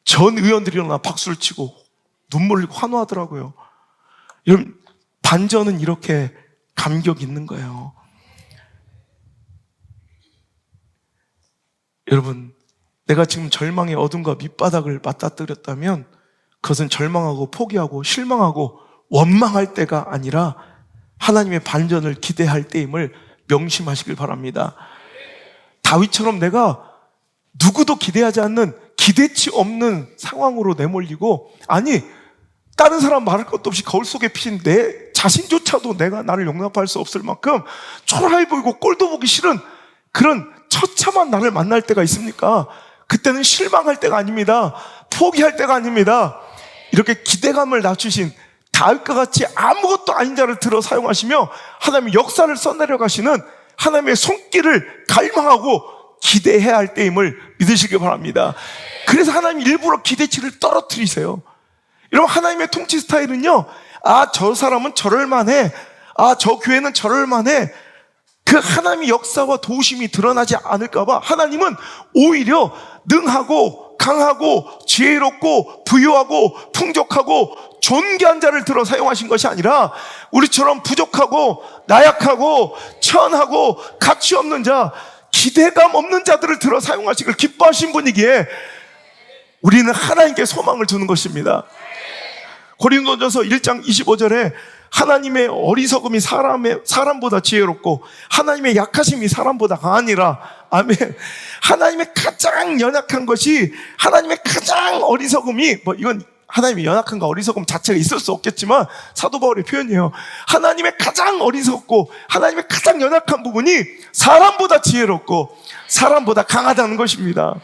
전 의원들이 일어나 박수를 치고 눈물을 흘리고 환호하더라고요. 여러분, 반전은 이렇게 감격 있는 거예요. 여러분, 내가 지금 절망의 어둠과 밑바닥을 맞닥뜨렸다면 그것은 절망하고 포기하고 실망하고 원망할 때가 아니라 하나님의 반전을 기대할 때임을 명심하시길 바랍니다. 다윗처럼 내가 누구도 기대하지 않는 기대치 없는 상황으로 내몰리고, 아니 다른 사람 말할 것도 없이 거울 속에 피신 내 자신조차도 내가 나를 용납할 수 없을 만큼 초라해 보이고 꼴도 보기 싫은 그런 처참한 나를 만날 때가 있습니까? 그때는 실망할 때가 아닙니다. 포기할 때가 아닙니다. 이렇게 기대감을 낮추신 다윗과 같이 아무것도 아닌 자를 들어 사용하시며 하나님의 역사를 써내려 가시는 하나님의 손길을 갈망하고 기대해야 할 때임을 믿으시기 바랍니다. 그래서 하나님 일부러 기대치를 떨어뜨리세요. 여러분, 하나님의 통치 스타일은요, 저 사람은 저럴 만해, 저 교회는 저럴 만해, 그 하나님의 역사와 도우심이 드러나지 않을까봐 하나님은 오히려 능하고 강하고 지혜롭고 부유하고 풍족하고 존귀한 자를 들어 사용하신 것이 아니라 우리처럼 부족하고 나약하고 천하고 가치 없는 자, 기대감 없는 자들을 들어 사용하시길 기뻐하신 분이기에 우리는 하나님께 소망을 두는 것입니다. 고린도전서 1장 25절에 하나님의 어리석음이 사람보다 지혜롭고 하나님의 약하심이 사람보다 강하니라. 아멘. 하나님의 가장 연약한 것이, 하나님의 가장 어리석음이, 이건 하나님의 연약함과 어리석음 자체가 있을 수 없겠지만 사도 바울의 표현이에요. 하나님의 가장 어리석고 하나님의 가장 연약한 부분이 사람보다 지혜롭고 사람보다 강하다는 것입니다.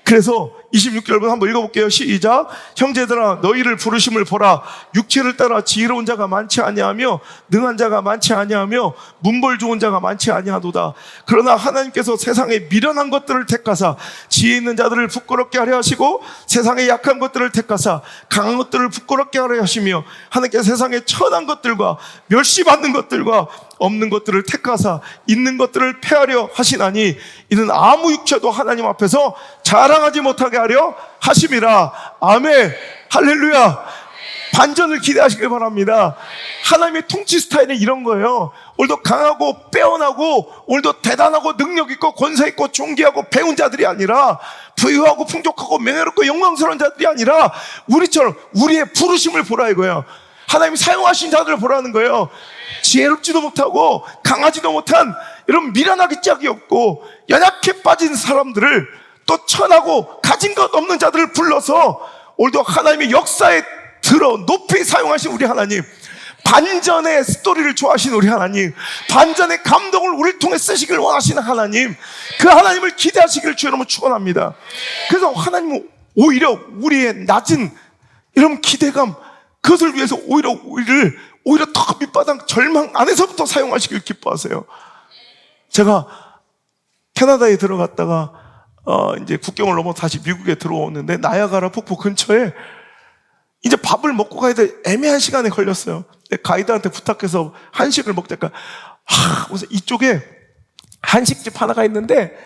그래서 26절부터 한번 읽어볼게요. 시작. 형제들아, 너희를 부르심을 보라. 육체를 따라 지혜로운 자가 많지 아니하며 능한 자가 많지 아니하며 문벌 좋은 자가 많지 아니하도다. 그러나 하나님께서 세상에 미련한 것들을 택하사 지혜 있는 자들을 부끄럽게 하려 하시고 세상에 약한 것들을 택하사 강한 것들을 부끄럽게 하려 하시며 하나님께서 세상에 천한 것들과 멸시받는 것들과 없는 것들을 택하사 있는 것들을 폐하려 하시나니 이는 아무 육체도 하나님 앞에서 자랑하지 못하게 하려 하심이라. 아멘. 할렐루야. 반전을 기대하시길 바랍니다. 하나님의 통치 스타일은 이런 거예요. 오늘도 강하고 빼어나고 오늘도 대단하고 능력있고 권세있고 존귀하고 배운 자들이 아니라 부유하고 풍족하고 명예롭고 영광스러운 자들이 아니라 우리처럼 우리의 부르심을 보라 이거예요. 하나님이 사용하신 자들을 보라는 거예요. 지혜롭지도 못하고 강하지도 못한 이런 미련하기 짝이 없고 연약해 빠진 사람들을 또 천하고 가진 것 없는 자들을 불러서 오늘도 하나님의 역사에 들어 높이 사용하신 우리 하나님, 반전의 스토리를 좋아하시는 우리 하나님, 반전의 감동을 우리를 통해 쓰시길 원하시는 하나님, 그 하나님을 기대하시기를 주 여러분 축원합니다. 그래서 하나님은 오히려 우리의 낮은 이런 기대감, 그것을 위해서 우리를 오히려 더 밑바닥 절망 안에서부터 사용하시길 기뻐하세요. 제가 캐나다에 들어갔다가 이제 국경을 넘어 다시 미국에 들어오는데 나야가라 폭포 근처에 이제 밥을 먹고 가야 될 애매한 시간에 걸렸어요. 가이드한테 부탁해서 한식을 먹다가 무슨 이쪽에 한식집 하나가 있는데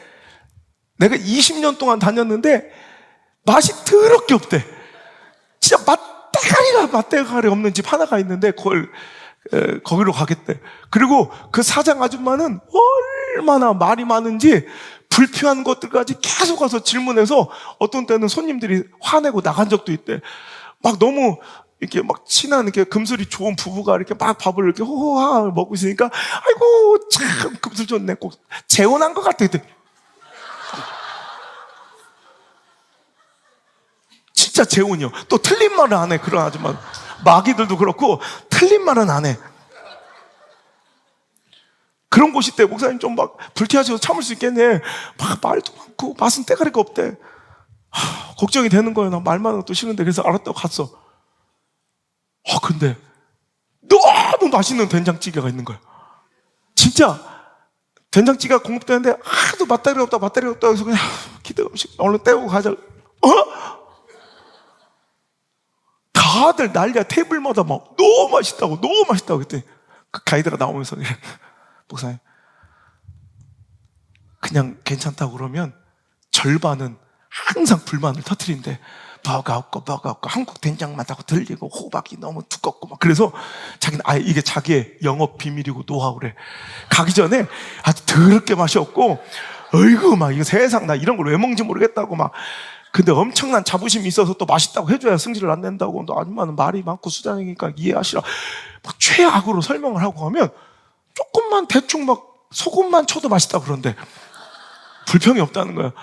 내가 20년 동안 다녔는데 맛이 더럽게 없대. 진짜 맛대가리 없는 집 하나가 있는데 거기로 가겠대. 그리고 그 사장 아줌마는 얼마나 말이 많은지 불필요한 것들까지 계속 와서 질문해서 어떤 때는 손님들이 화내고 나간 적도 있대. 막 너무 이렇게 막 친한 이렇게 금술이 좋은 부부가 이렇게 막 밥을 이렇게 호호하 먹고 있으니까 아이고 참 금술 좋네, 꼭 재혼한 것 같아. 진짜 재혼이요. 또 틀린 말은 안 해. 그런 아줌마 마귀들도 그렇고 틀린 말은 안 해. 그런 곳이 때 목사님 좀 막 불쾌하셔서 참을 수 있겠네. 막 말도 많고 맛은 때가리가 없대. 걱정이 되는 거예요. 나 말만 해도 또 싫은데. 그래서 알았다고 갔어. 근데 너무 맛있는 된장찌개가 있는 거예요. 진짜 된장찌개가 공급되는데 하도 맛다리가 없다 해서 그냥 기대 음식 얼른 때우고 가자. 다들 난리야. 테이블마다 막 너무 맛있다고 그랬더니 그 가이드가 나오면서 목사님 그냥 괜찮다고 그러면 절반은 항상 불만을 터뜨린대. 뭐가 없고 한국 된장 맛하고 들리고 호박이 너무 두껍고 막. 그래서 자기는 이게 자기의 영업 비밀이고 노하우래. 가기 전에 아주 더럽게 맛이 없고 어이구 막 이거 세상 나 이런 걸 왜 먹는지 모르겠다고 막. 근데 엄청난 자부심이 있어서 또 맛있다고 해줘야 승질을 안 낸다고. 너 아줌마는 말이 많고 수장이니까 이해하시라 막 최악으로 설명을 하고 하면 조금만 대충 막 소금만 쳐도 맛있다고 그런데 불평이 없다는 거야.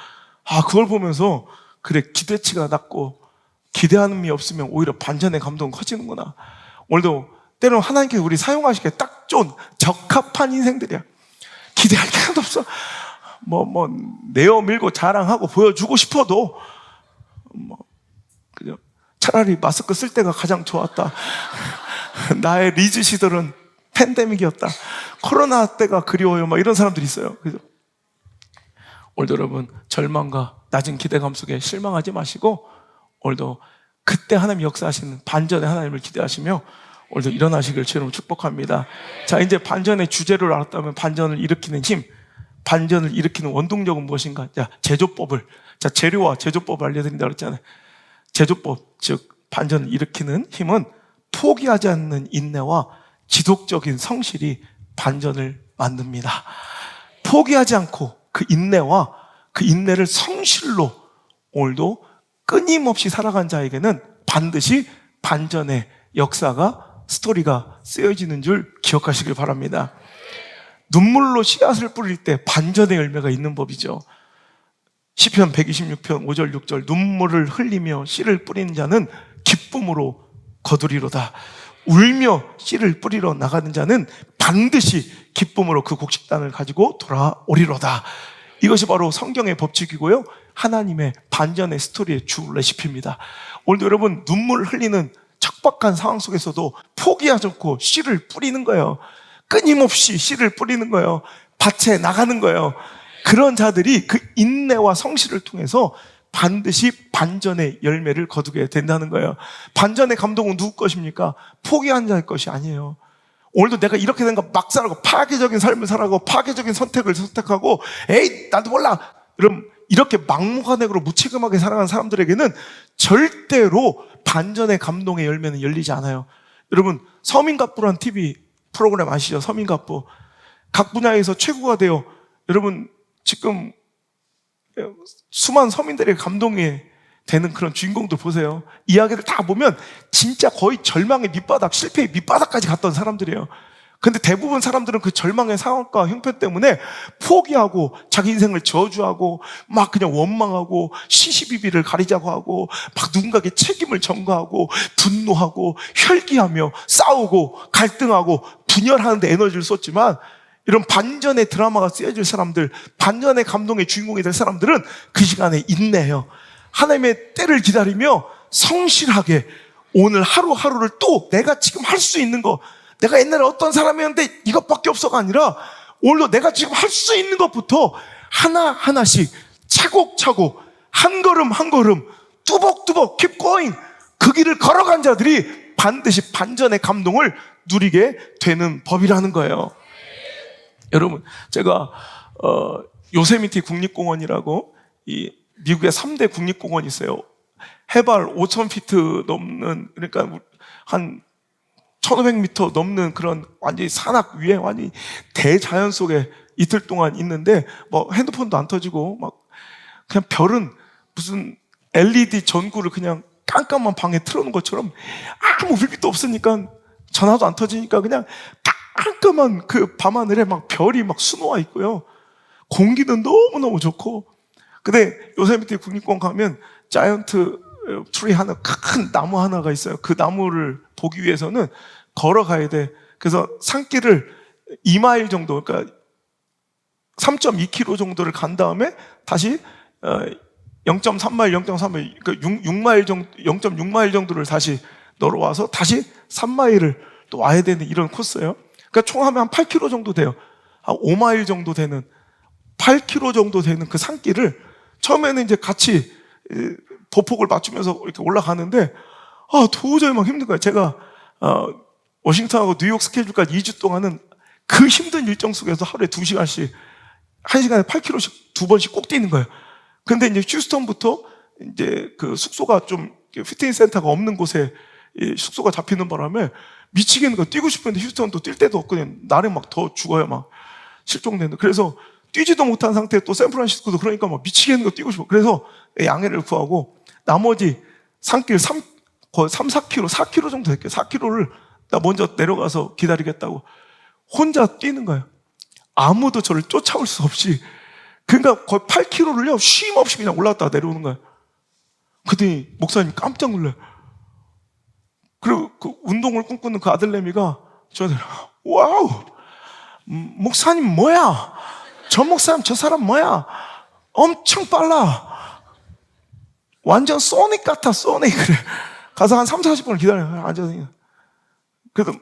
그걸 보면서 그래, 기대치가 낮고 기대하는 게 없으면 오히려 반전의 감동은 커지는구나. 오늘도 때로는 하나님께 우리 사용하시기에 딱 좋은 적합한 인생들이야. 기대할 게 하나도 없어. 내어 밀고 자랑하고 보여주고 싶어도 그죠? 차라리 마스크 쓸 때가 가장 좋았다. 나의 리즈 시절은 팬데믹이었다. 코로나 때가 그리워요. 막 이런 사람들이 있어요. 그죠? 오늘도 여러분 절망과 낮은 기대감 속에 실망하지 마시고 오늘도 그때 하나님 역사하시는 반전의 하나님을 기대하시며 오늘도 일어나시길 주님 축복합니다. 자, 이제 반전의 주제를 알았다면 반전을 일으키는 힘, 반전을 일으키는 원동력은 무엇인가? 자, 제조법을, 자, 재료와 제조법을 알려드린다 그랬잖아요. 제조법, 즉 반전을 일으키는 힘은 포기하지 않는 인내와 지속적인 성실이 반전을 만듭니다. 포기하지 않고 그 인내와 그 인내를 성실로 오늘도 끊임없이 살아간 자에게는 반드시 반전의 역사가, 스토리가 쓰여지는 줄 기억하시길 바랍니다. 눈물로 씨앗을 뿌릴 때 반전의 열매가 있는 법이죠. 시편 126편 5절 6절 눈물을 흘리며 씨를 뿌리는 자는 기쁨으로 거두리로다. 울며 씨를 뿌리러 나가는 자는 반드시 기쁨으로 그 곡식단을 가지고 돌아오리로다. 이것이 바로 성경의 법칙이고요, 하나님의 반전의 스토리의 주 레시피입니다. 오늘도 여러분 눈물을 흘리는 척박한 상황 속에서도 포기하지 않고 씨를 뿌리는 거예요. 끊임없이 씨를 뿌리는 거예요. 밭에 나가는 거예요. 그런 자들이 그 인내와 성실을 통해서 반드시 반전의 열매를 거두게 된다는 거예요. 반전의 감동은 누구 것입니까? 포기한 자의 것이 아니에요. 오늘도 내가 이렇게 된 거 막 살고 파괴적인 삶을 살아가고 파괴적인 선택을 선택하고 에이 나도 몰라 이렇게 막무가내로 무책임하게 살아가는 사람들에게는 절대로 반전의 감동의 열매는 열리지 않아요. 여러분 서민갑부라는 TV 프로그램 아시죠? 서민갑부. 각 분야에서 최고가 돼요. 여러분 지금 수많은 서민들의 감동에 되는 그런 주인공들 보세요. 이야기를 다 보면 진짜 거의 절망의 밑바닥, 실패의 밑바닥까지 갔던 사람들이에요. 근데 대부분 사람들은 그 절망의 상황과 형편 때문에 포기하고 자기 인생을 저주하고 막 그냥 원망하고 시시비비를 가리자고 하고 막 누군가에게 책임을 전가하고 분노하고 혈기하며 싸우고 갈등하고 분열하는 데 에너지를 썼지만, 이런 반전의 드라마가 쓰여질 사람들, 반전의 감동의 주인공이 될 사람들은 그 시간에 인내해요. 하나님의 때를 기다리며 성실하게 오늘 하루하루를 또 내가 지금 할 수 있는 거, 내가 옛날에 어떤 사람이었는데 이것밖에 없어가 아니라 오늘도 내가 지금 할 수 있는 것부터 하나하나씩 차곡차곡 한 걸음 한 걸음 뚜벅뚜벅 keep going, 그 길을 걸어간 자들이 반드시 반전의 감동을 누리게 되는 법이라는 거예요. 여러분, 제가 요세미티 국립공원이라고 이 미국의 3대 국립공원이 있어요. 해발 5,000피트 넘는, 그러니까 한 1,500m 넘는 그런 완전히 산악 위에 완전히 대자연 속에 이틀 동안 있는데, 뭐 핸드폰도 안 터지고 막 그냥 별은 무슨 LED 전구를 그냥 깜깜한 방에 틀어놓은 것처럼 아무 불빛도 없으니까, 전화도 안 터지니까 그냥 깜깜한 그 밤하늘에 막 별이 막 수놓아 있고요. 공기는 너무너무 좋고. 근데 요세미티 국립공원 가면 자이언트 트리 하나, 큰 나무 하나가 있어요. 그 나무를 보기 위해서는 걸어가야 돼. 그래서 산길을 2마일 정도, 그러니까 3.2km 정도를 간 다음에 다시 0.3마일, 0.3마일, 그러니까 6마일 정도, 0.6마일 정도를 다시 걸어와서 다시 3마일을 또 와야 되는 이런 코스예요. 그러니까 총 하면 한 8km 정도 돼요. 한 5마일 정도 되는, 8km 정도 되는 그 산길을 처음에는 이제 같이 보폭을 맞추면서 이렇게 올라가는데, 도저히 막 힘든 거예요. 제가 워싱턴하고 뉴욕 스케줄까지 2주 동안은 그 힘든 일정 속에서 하루에 2시간씩, 1시간에 8km씩 2번씩 꼭 뛰는 거예요. 근데 이제 휴스턴부터 이제 그 숙소가 좀 피트니스 센터가 없는 곳에 숙소가 잡히는 바람에 미치겠는 거, 뛰고 싶은데 휴스턴도 뛸 데도 없고 그냥 날에 막 더 죽어요. 막 실종되는. 그래서 뛰지도 못한 상태에 또 샌프란시스코도 그러니까 막 미치겠는 거 뛰고 싶어. 그래서 양해를 구하고 나머지 산길 거의 3, 4km, 4km 정도 됐겠어요. 4km를 나 먼저 내려가서 기다리겠다고 혼자 뛰는 거예요. 아무도 저를 쫓아올 수 없이. 그러니까 거의 8km를요 쉼 없이 그냥 올라갔다가 내려오는 거예요. 그랬더니 목사님 깜짝 놀라요. 그리고 그 운동을 꿈꾸는 그 아들내미가 저한테, 와우, 목사님 뭐야? 저 목사님, 저 사람 뭐야? 엄청 빨라. 완전 소닉 같아, 소닉. 그래. 가서 한 3, 40분을 기다려요. 앉아서. 그래도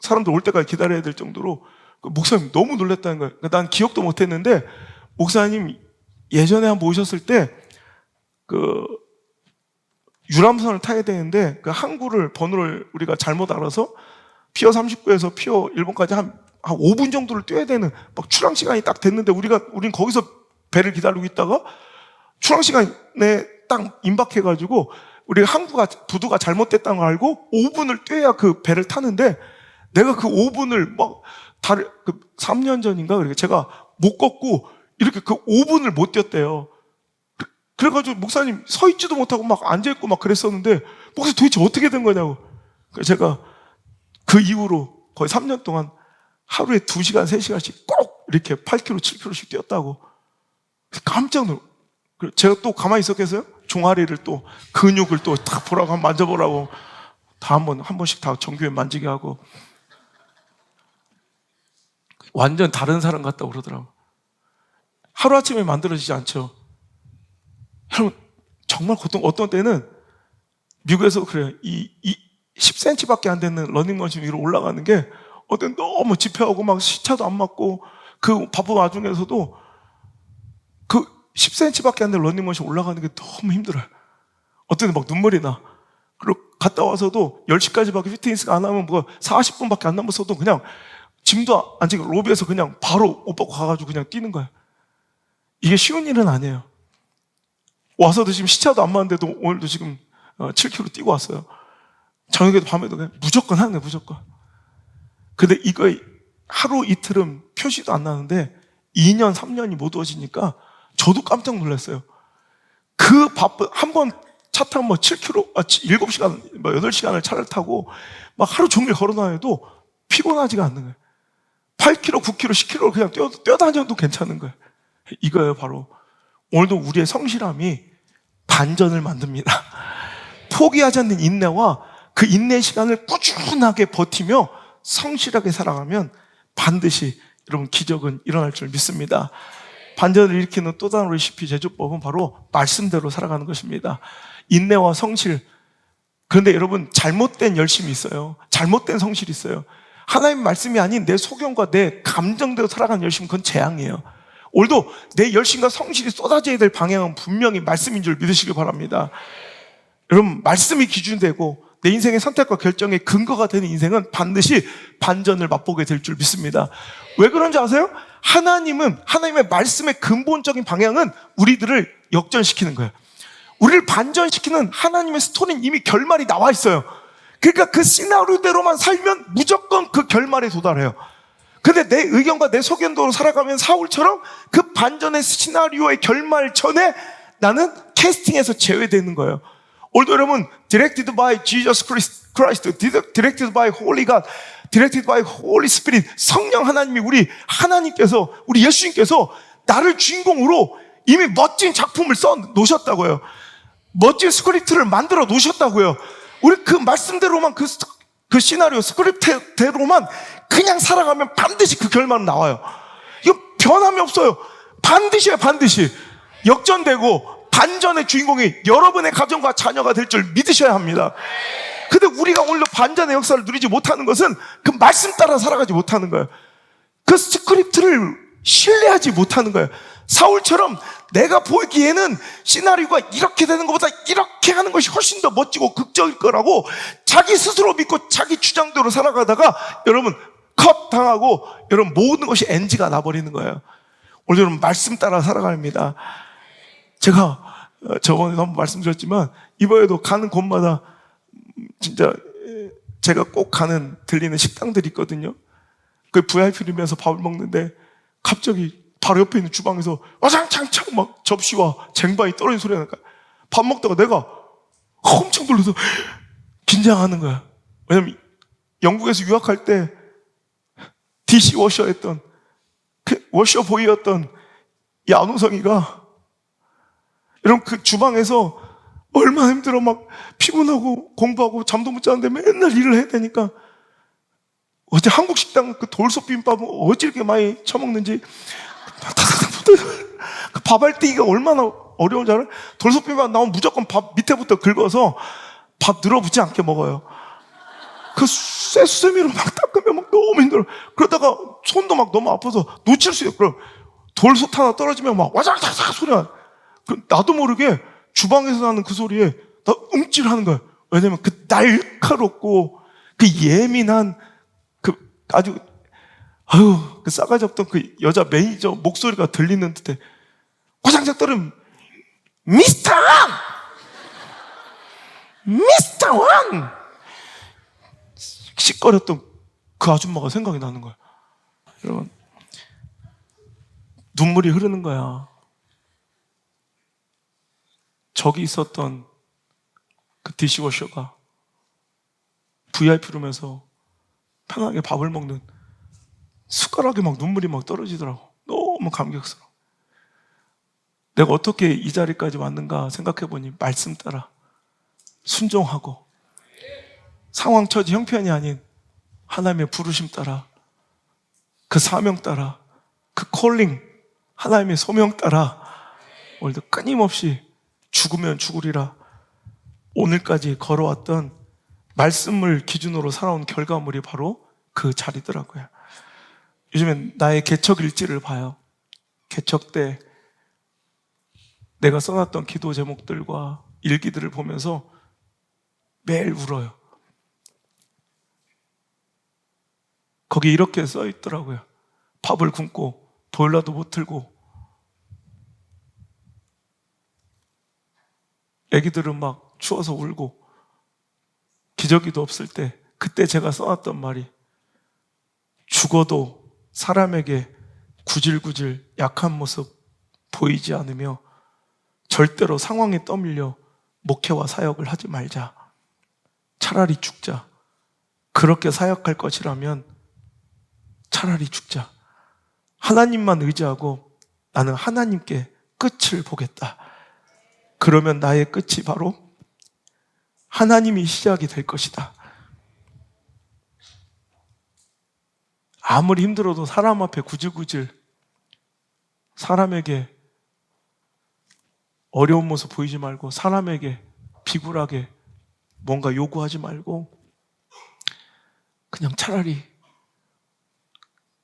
사람들 올 때까지 기다려야 될 정도로 그 목사님 너무 놀랐다는 거예요. 난 기억도 못 했는데, 목사님 예전에 한번 오셨을 때 그 유람선을 타야 되는데 그 항구를 번호를 우리가 잘못 알아서 피어 39에서 피어 1번까지 한 5분 정도를 뛰어야 되는 막 출항 시간이 딱 됐는데, 우린 거기서 배를 기다리고 있다가 출항 시간에 딱 임박해가지고 우리 항구가 부두가 잘못됐다는 걸 알고 5분을 뛰어야 그 배를 타는데, 내가 그 5분을 막 그 3년 전인가 그렇게 제가 못 걷고 이렇게 그 5분을 못 뛰었대요. 그래가지고 목사님 서 있지도 못하고 막 앉아있고 막 그랬었는데, 목사님 도대체 어떻게 된 거냐고. 그래서 제가 그 이후로 거의 3년 동안 하루에 2시간, 3시간씩 꼭 이렇게 8km, 7km씩 뛰었다고. 깜짝 놀랐어요. 제가 또 가만히 있었겠어요? 종아리를 또, 근육을 또 딱 보라고, 한번 만져보라고. 다 한 번씩 다 정교에 만지게 하고. 완전 다른 사람 같다고 그러더라고요. 하루아침에 만들어지지 않죠. 여러분, 정말 어떤 때는 미국에서 그래요. 이 10cm밖에 안 되는 러닝머신 위로 올라가는 게 어떤 너무 지폐하고 막 시차도 안 맞고, 그 바쁜 와중에서도 그 10cm밖에 안 되는 러닝머신 올라가는 게 너무 힘들어요. 어떤 때 막 눈물이 나. 그리고 갔다 와서도 10시까지밖에 피트니스가 안 하면 뭐 40분밖에 안 남았어도 그냥 짐도 안 지고 로비에서 그냥 바로 옷 벗고 가가지고 그냥 뛰는 거예요. 이게 쉬운 일은 아니에요. 와서도 지금 시차도 안 맞는데도 오늘도 지금 7km 뛰고 왔어요. 저녁에도 밤에도 그냥 무조건 하는 거예요, 무조건. 근데 이거 하루 이틀은 표시도 안 나는데 2년, 3년이 못 오지니까 저도 깜짝 놀랐어요. 그 바쁜, 한 번 차 타고 뭐 7km, 7시간, 뭐 8시간을 차를 타고 막 하루 종일 걸어다녀도 피곤하지가 않는 거예요. 8km, 9km, 10km를 그냥 뛰어다녀도 괜찮은 거예요. 이거예요, 바로. 오늘도 우리의 성실함이 반전을 만듭니다. 포기하지 않는 인내와 그 인내 시간을 꾸준하게 버티며 성실하게 살아가면 반드시 여러분 기적은 일어날 줄 믿습니다. 반전을 일으키는 또 다른 레시피 제조법은 바로 말씀대로 살아가는 것입니다. 인내와 성실. 그런데 여러분 잘못된 열심이 있어요. 잘못된 성실이 있어요. 하나님 말씀이 아닌 내 소견과 내 감정대로 살아가는 열심, 그건 재앙이에요. 오늘도 내 열심과 성실이 쏟아져야 될 방향은 분명히 말씀인 줄 믿으시길 바랍니다. 여러분 말씀이 기준되고 내 인생의 선택과 결정의 근거가 되는 인생은 반드시 반전을 맛보게 될 줄 믿습니다. 왜 그런지 아세요? 하나님은 하나님의 말씀의 근본적인 방향은 우리들을 역전시키는 거예요. 우리를 반전시키는 하나님의 스토리는 이미 결말이 나와 있어요. 그러니까 그 시나리오대로만 살면 무조건 그 결말에 도달해요. 근데 내 의견과 내 소견대로 살아가면 사울처럼 그 반전의 시나리오의 결말 전에 나는 캐스팅에서 제외되는 거예요. 오늘도 여러분 directed by Jesus Christ, directed by Holy God, directed by Holy Spirit, 성령 하나님이 우리 하나님께서 우리 예수님께서 나를 주인공으로 이미 멋진 작품을 써 놓으셨다고요. 멋진 스크립트를 만들어 놓으셨다고요. 우리 그 말씀대로만 그 시나리오 스크립트대로만 그냥 살아가면 반드시 그 결말은 나와요. 이거 변함이 없어요. 반드시요, 반드시. 역전되고 반전의 주인공이 여러분의 가정과 자녀가 될 줄 믿으셔야 합니다. 근데 우리가 오늘도 반전의 역사를 누리지 못하는 것은 그 말씀 따라 살아가지 못하는 거예요. 그 스크립트를 신뢰하지 못하는 거예요. 사울처럼 내가 보기에는 시나리오가 이렇게 되는 것보다 이렇게 하는 것이 훨씬 더 멋지고 극적일 거라고 자기 스스로 믿고 자기 주장대로 살아가다가 여러분 컷 당하고 여러분 모든 것이 NG가 나버리는 거예요. 오늘 여러분 말씀 따라 살아갑니다. 제가 저번에 한번 말씀드렸지만 이번에도 가는 곳마다 진짜 제가 꼭 들리는 식당들이 있거든요. 그 VIP이면서 밥을 먹는데 갑자기 바로 옆에 있는 주방에서 와장창창 막 접시와 쟁반이 떨어진 소리가 나니까 밥 먹다가 내가 엄청 놀라서 긴장하는 거야. 왜냐면 영국에서 유학할 때 디시워셔였던 그 워셔보이였던 이 안호성이가 여러분 그 주방에서 얼마나 힘들어 막 피곤하고 공부하고 잠도 못 자는데 맨날 일을 해야 되니까 어제 한국 식당 그 돌솥 비빔밥은 어찌 이렇게 많이 처먹는지 그 밥알 띄기가 얼마나 어려운지 알아요? 돌솥 비빔밥 나오면 무조건 밥 밑에부터 긁어서 밥 늘어붙지 않게 먹어요. 그 쇠수세미로 막 닦으면 막 너무 힘들어. 그러다가 손도 막 너무 아파서 놓칠 수 있어요. 그럼 돌솥 하나 떨어지면 막 와자자자 소리가. 나도 모르게 주방에서 나는 그 소리에 나 움찔하는 거야. 왜냐면 그 날카롭고 그 예민한 그 아주 그 싸가지 없던 그 여자 매니저 목소리가 들리는 듯해. 화장실 떨으면 미스터 왕! 미스터 왕! 씩거렸던 그 아줌마가 생각이 나는 거야. 여러분 눈물이 흐르는 거야. 저기 있었던 그 디시워셔가 VIP룸에서 편하게 밥을 먹는 숟가락에 막 눈물이 막 떨어지더라고. 너무 감격스러워. 내가 어떻게 이 자리까지 왔는가 생각해보니 말씀 따라 순종하고 상황 처지 형편이 아닌 하나님의 부르심 따라 그 사명 따라 그 콜링 하나님의 소명 따라 오늘도 끊임없이 죽으면 죽으리라 오늘까지 걸어왔던 말씀을 기준으로 살아온 결과물이 바로 그 자리더라고요. 요즘엔 나의 개척 일지를 봐요. 개척 때 내가 써놨던 기도 제목들과 일기들을 보면서 매일 울어요. 거기 이렇게 써 있더라고요. 밥을 굶고 보일러도 못 틀고 애기들은 막 추워서 울고 기저귀도 없을 때 그때 제가 써놨던 말이 죽어도 사람에게 구질구질 약한 모습 보이지 않으며 절대로 상황에 떠밀려 목회와 사역을 하지 말자. 차라리 죽자. 그렇게 사역할 것이라면 차라리 죽자. 하나님만 의지하고 나는 하나님께 끝을 보겠다. 그러면 나의 끝이 바로 하나님이 시작이 될 것이다. 아무리 힘들어도 사람 앞에 구질구질 사람에게 어려운 모습 보이지 말고 사람에게 비굴하게 뭔가 요구하지 말고 그냥 차라리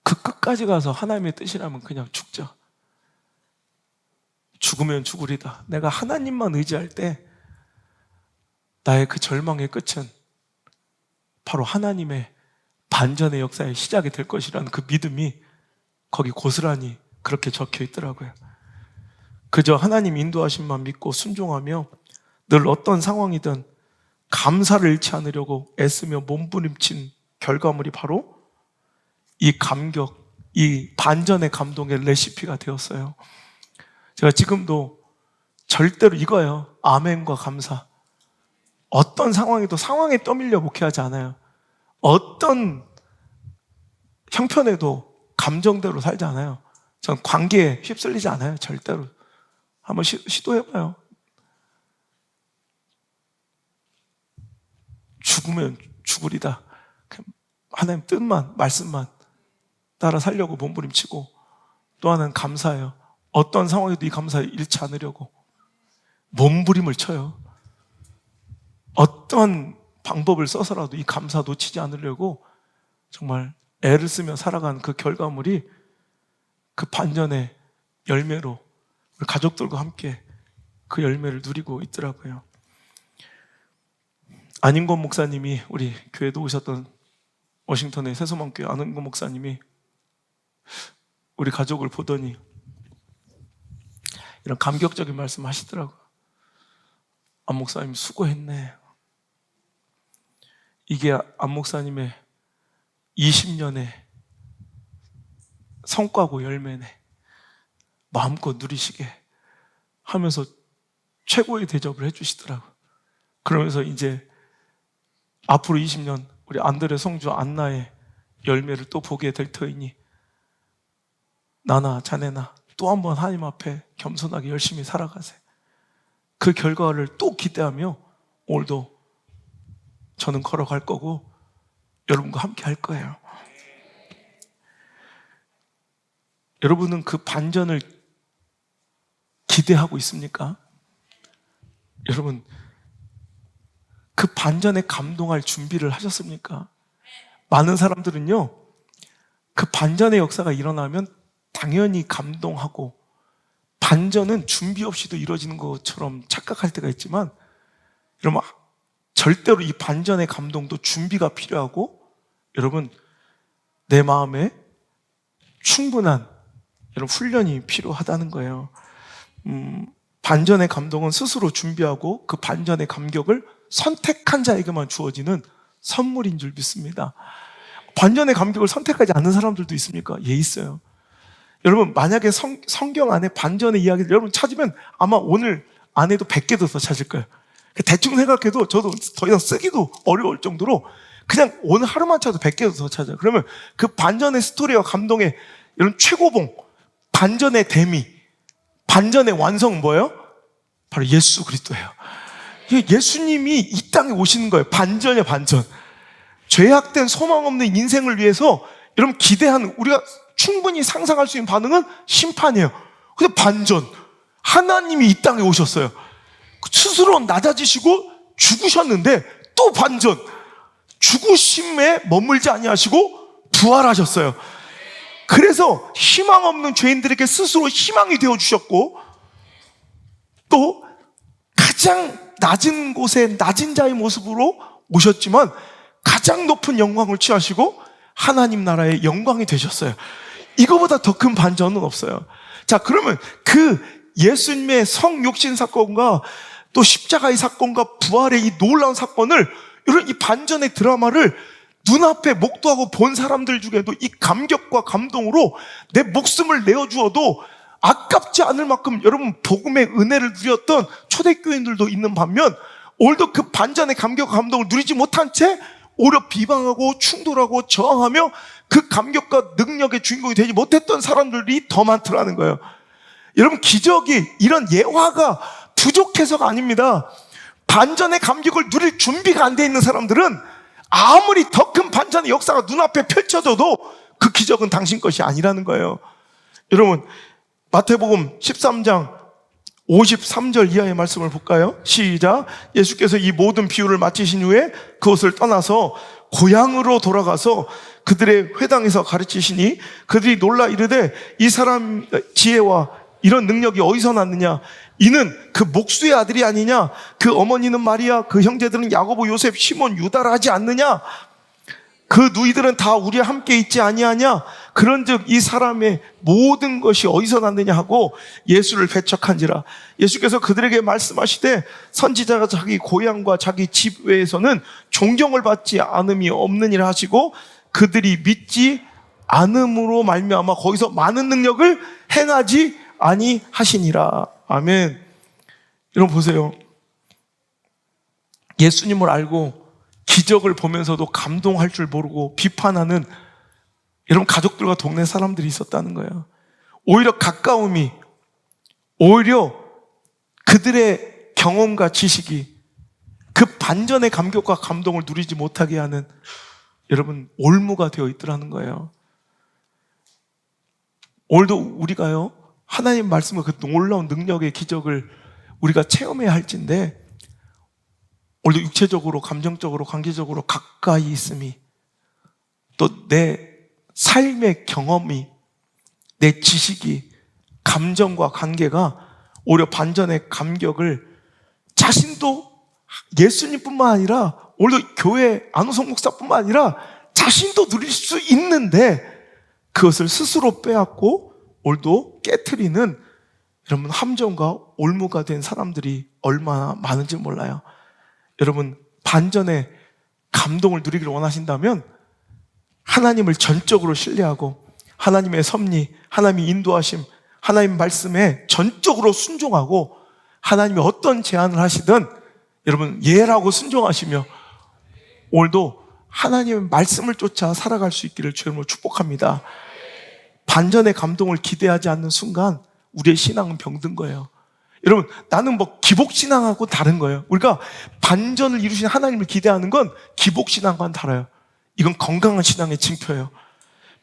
그 끝까지 가서 하나님의 뜻이라면 그냥 죽자. 죽으면 죽으리다. 내가 하나님만 의지할 때 나의 그 절망의 끝은 바로 하나님의 반전의 역사의 시작이 될 것이라는 그 믿음이 거기 고스란히 그렇게 적혀 있더라고요. 그저 하나님 인도하심만 믿고 순종하며 늘 어떤 상황이든 감사를 잃지 않으려고 애쓰며 몸부림친 결과물이 바로 이 감격, 이 반전의 감동의 레시피가 되었어요. 제가 지금도 절대로 이거예요. 아멘과 감사. 어떤 상황에도 상황에 떠밀려 목회하지 않아요. 어떤 형편에도 감정대로 살지 않아요. 전 관계에 휩쓸리지 않아요. 절대로. 한번 시도해봐요. 죽으면 죽으리다. 하나님 뜻만, 말씀만 따라 살려고 몸부림치고, 또 하나는 감사해요. 어떤 상황에도 이 감사를 잃지 않으려고 몸부림을 쳐요. 어떤 방법을 써서라도 이 감사 놓치지 않으려고 정말 애를 쓰며 살아가는 그 결과물이 그 반전의 열매로 우리 가족들과 함께 그 열매를 누리고 있더라고요. 안인권 목사님이, 우리 교회도 오셨던 워싱턴의 새소망교회 안인권 목사님이 우리 가족을 보더니 이런 감격적인 말씀 하시더라고요. 안 목사님 수고했네. 이게 안 목사님의 20년의 성과고 열매네. 마음껏 누리시게 하면서 최고의 대접을 해주시더라고요. 그러면서 이제 앞으로 20년 우리 안드레 성주 안나의 열매를 또 보게 될 터이니 나나 자네나 또 한 번 하나님 앞에 겸손하게 열심히 살아가세요. 그 결과를 또 기대하며 오늘도 저는 걸어갈 거고 여러분과 함께 할 거예요. 여러분은 그 반전을 기대하고 있습니까? 여러분, 그 반전에 감동할 준비를 하셨습니까? 많은 사람들은요, 그 반전의 역사가 일어나면 당연히 감동하고, 반전은 준비 없이도 이루어지는 것처럼 착각할 때가 있지만, 여러분, 절대로 이 반전의 감동도 준비가 필요하고, 여러분, 내 마음에 충분한 여러분 훈련이 필요하다는 거예요. 반전의 감동은 스스로 준비하고 그 반전의 감격을 선택한 자에게만 주어지는 선물인 줄 믿습니다. 반전의 감격을 선택하지 않는 사람들도 있습니까? 예, 있어요. 여러분, 만약에 성경 안에 반전의 이야기를 여러분 찾으면 아마 오늘 안에도 100개도 더 찾을 거예요. 대충 생각해도 저도 더 이상 쓰기도 어려울 정도로 그냥 오늘 하루만 찾아도 100개도 더 찾아요. 그러면 그 반전의 스토리와 감동의 이런 최고봉, 반전의 대미, 반전의 완성은 뭐예요? 바로 예수 그리스도예요. 예수님이 이 땅에 오시는 거예요. 반전이야, 반전. 죄악된 소망 없는 인생을 위해서 여러분 기대하는, 우리가 충분히 상상할 수 있는 반응은 심판이에요. 근데 반전, 하나님이 이 땅에 오셨어요. 스스로 낮아지시고 죽으셨는데 또 반전, 죽으심에 머물지 아니하시고 부활하셨어요. 그래서 희망 없는 죄인들에게 스스로 희망이 되어주셨고, 또 가장 낮은 곳에 낮은 자의 모습으로 오셨지만 가장 높은 영광을 취하시고 하나님 나라의 영광이 되셨어요. 이거보다 더 큰 반전은 없어요. 자, 그러면 그 예수님의 성육신 사건과 또 십자가의 사건과 부활의 이 놀라운 사건을, 이런 이 반전의 드라마를 눈앞에 목도하고 본 사람들 중에도 이 감격과 감동으로 내 목숨을 내어주어도 아깝지 않을 만큼 여러분 복음의 은혜를 누렸던 초대교인들도 있는 반면 오늘도 그 반전의 감격과 감동을 누리지 못한 채 오히려 비방하고 충돌하고 저항하며 그 감격과 능력의 주인공이 되지 못했던 사람들이 더 많더라는 거예요. 여러분, 기적이 이런 예화가 부족해서가 아닙니다. 반전의 감격을 누릴 준비가 안 돼 있는 사람들은 아무리 더 큰 반전의 역사가 눈앞에 펼쳐져도 그 기적은 당신 것이 아니라는 거예요. 여러분, 마태복음 13장 53절 이하의 말씀을 볼까요? 시작. 예수께서 이 모든 비유를 마치신 후에 그곳을 떠나서 고향으로 돌아가서 그들의 회당에서 가르치시니 그들이 놀라 이르되 이 사람 지혜와 이런 능력이 어디서 났느냐? 이는 그 목수의 아들이 아니냐? 그 어머니는 마리아, 그 형제들은 야고보, 요셉, 시몬, 유다라 하지 않느냐? 그 누이들은 다 우리와 함께 있지 아니하냐? 그런즉 이 사람의 모든 것이 어디서 났느냐 하고 예수를 배척한지라. 예수께서 그들에게 말씀하시되 선지자가 자기 고향과 자기 집 외에서는 존경을 받지 않음이 없느니라 하시고 그들이 믿지 않음으로 말미암아 거기서 많은 능력을 행하지 아니하시니라. 아멘. 여러분 보세요. 예수님을 알고 기적을 보면서도 감동할 줄 모르고 비판하는 여러분 가족들과 동네 사람들이 있었다는 거예요. 오히려 가까움이, 오히려 그들의 경험과 지식이 그 반전의 감격과 감동을 누리지 못하게 하는 여러분 올무가 되어 있더라는 거예요. 오늘도 우리가요 하나님 말씀과 그 놀라운 능력의 기적을 우리가 체험해야 할진데 오늘도 육체적으로, 감정적으로, 관계적으로 가까이 있음이 또 내 삶의 경험이, 내 지식이, 감정과 관계가 오히려 반전의 감격을 자신도 예수님뿐만 아니라 오늘도 교회 안우성 목사뿐만 아니라 자신도 누릴 수 있는데 그것을 스스로 빼앗고 오늘도 깨트리는 여러분 함정과 올무가 된 사람들이 얼마나 많은지 몰라요. 여러분 반전의 감동을 누리기를 원하신다면 하나님을 전적으로 신뢰하고 하나님의 섭리, 하나님의 인도하심, 하나님 말씀에 전적으로 순종하고 하나님이 어떤 제안을 하시든 여러분 예라고 순종하시며 오늘도 하나님의 말씀을 쫓아 살아갈 수 있기를 주님으로 축복합니다. 반전의 감동을 기대하지 않는 순간 우리의 신앙은 병든 거예요. 여러분 나는 뭐 기복신앙하고 다른 거예요. 우리가 반전을 이루신 하나님을 기대하는 건 기복신앙과는 달라요. 이건 건강한 신앙의 징표예요.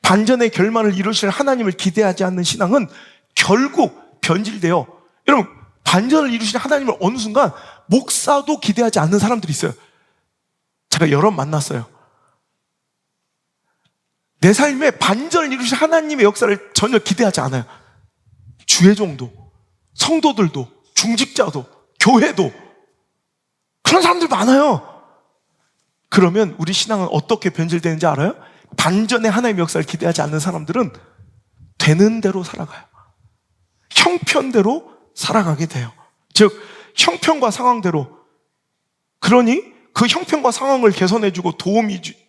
반전의 결말을 이루실 하나님을 기대하지 않는 신앙은 결국 변질돼요. 여러분 반전을 이루신 하나님을 어느 순간 목사도 기대하지 않는 사람들이 있어요. 제가 여러 번 만났어요. 내 삶에 반전을 이루신 하나님의 역사를 전혀 기대하지 않아요. 주회종도, 성도들도, 중직자도, 교회도 그런 사람들 많아요. 그러면 우리 신앙은 어떻게 변질되는지 알아요? 반전의 하나님의 역사를 기대하지 않는 사람들은 되는 대로 살아가요. 형편대로 살아가게 돼요. 즉 형편과 상황대로. 그러니 그 형편과 상황을 개선해주고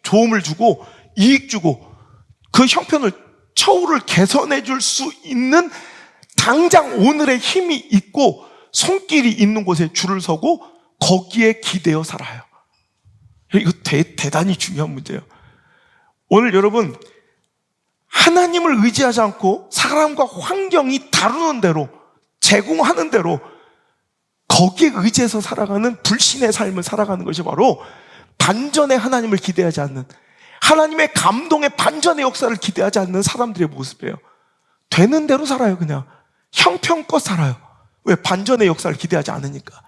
도움을 주고 이익 주고 그 형편을 처우를 개선해줄 수 있는 당장 오늘의 힘이 있고 손길이 있는 곳에 줄을 서고 거기에 기대어 살아요. 이거 대단히 중요한 문제예요. 오늘 여러분 하나님을 의지하지 않고 사람과 환경이 다루는 대로 제공하는 대로 거기에 의지해서 살아가는 불신의 삶을 살아가는 것이 바로 반전의 하나님을 기대하지 않는 하나님의 감동의 반전의 역사를 기대하지 않는 사람들의 모습이에요. 되는 대로 살아요. 그냥 형편껏 살아요. 왜? 반전의 역사를 기대하지 않으니까.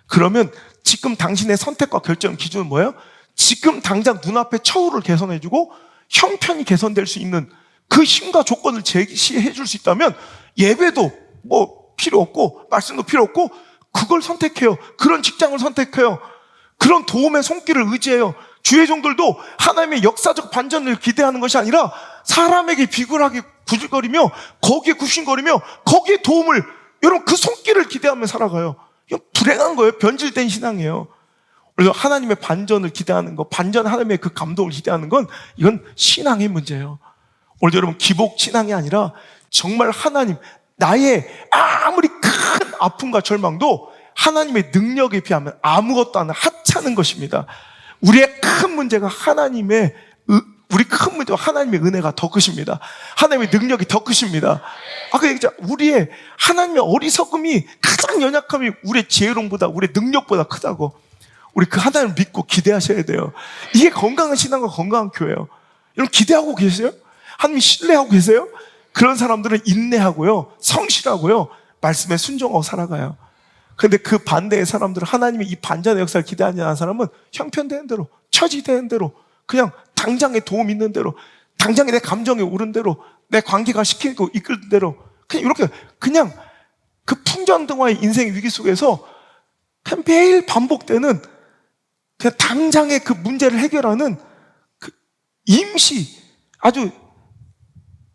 그러면 지금 당신의 선택과 결정 기준은 뭐예요? 지금 당장 눈앞에 처우를 개선해주고 형편이 개선될 수 있는 그 힘과 조건을 제시해 줄 수 있다면 예배도 뭐 필요 없고 말씀도 필요 없고 그걸 선택해요. 그런 직장을 선택해요. 그런 도움의 손길을 의지해요. 주회종들도 하나님의 역사적 반전을 기대하는 것이 아니라 사람에게 비굴하게 구질거리며 거기에 굽신거리며 거기에 도움을 여러분 그 손길을 기대하며 살아가요. 이건 불행한 거예요. 변질된 신앙이에요. 그래서 하나님의 반전을 기대하는 거, 반전 하나님의 그 감동을 기대하는 건 이건 신앙의 문제예요. 오늘 여러분 기복 신앙이 아니라 정말 하나님 나의 아무리 큰 아픔과 절망도 하나님의 능력에 비하면 아무것도 안 하찮은 것입니다. 우리의 큰 문제가 우리 큰 문제와 하나님의 은혜가 더 크십니다. 하나님의 능력이 더 크십니다. 우리의 하나님의 어리석음이 가장 연약함이 우리의 지혜로움보다 우리의 능력보다 크다고. 우리 그 하나님을 믿고 기대하셔야 돼요. 이게 건강한 신앙과 건강한 교회예요. 여러분 기대하고 계세요? 하나님 신뢰하고 계세요? 그런 사람들은 인내하고요, 성실하고요, 말씀에 순종하고 살아가요. 그런데 그 반대의 사람들은 하나님의 이 반전의 역사를 기대하지 않는 사람은 형편되는 대로, 처지되는 대로, 그냥 당장에 도움 있는 대로, 당장에 내 감정이 오른 대로, 내 관계가 시키고 이끌던 대로, 그냥 이렇게 그냥 그 풍전등화의 인생의 위기 속에서 그냥 매일 반복되는 그냥 당장의 그 문제를 해결하는 그 아주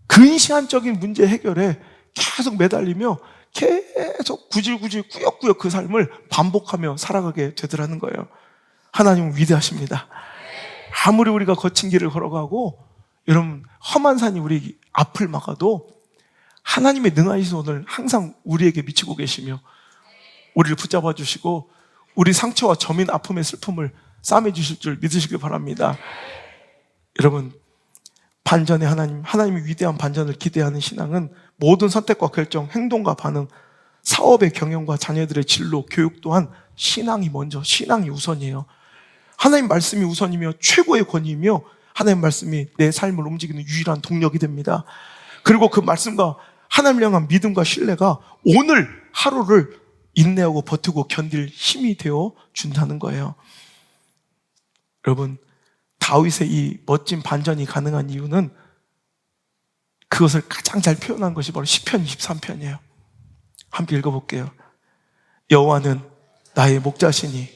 근시안적인 문제 해결에 계속 매달리며 계속 구질구질 꾸역꾸역 그 삶을 반복하며 살아가게 되더라는 거예요. 하나님은 위대하십니다. 아무리 우리가 거친 길을 걸어가고 여러분 험한 산이 우리 앞을 막아도 하나님의 능하신 손을 항상 우리에게 미치고 계시며 우리를 붙잡아 주시고 우리 상처와 저민 아픔의 슬픔을 싸매 주실 줄 믿으시길 바랍니다. 여러분 반전의 하나님의 위대한 반전을 기대하는 신앙은 모든 선택과 결정, 행동과 반응, 사업의 경영과 자녀들의 진로, 교육 또한 신앙이 우선이에요. 하나님 말씀이 우선이며 최고의 권위이며 하나님 말씀이 내 삶을 움직이는 유일한 동력이 됩니다. 그리고 그 말씀과 하나님을 향한 믿음과 신뢰가 오늘 하루를 인내하고 버티고 견딜 힘이 되어 준다는 거예요. 여러분 다윗의 이 멋진 반전이 가능한 이유는 그것을 가장 잘 표현한 것이 바로 시편 23편이에요. 함께 읽어볼게요. 여호와는 나의 목자시니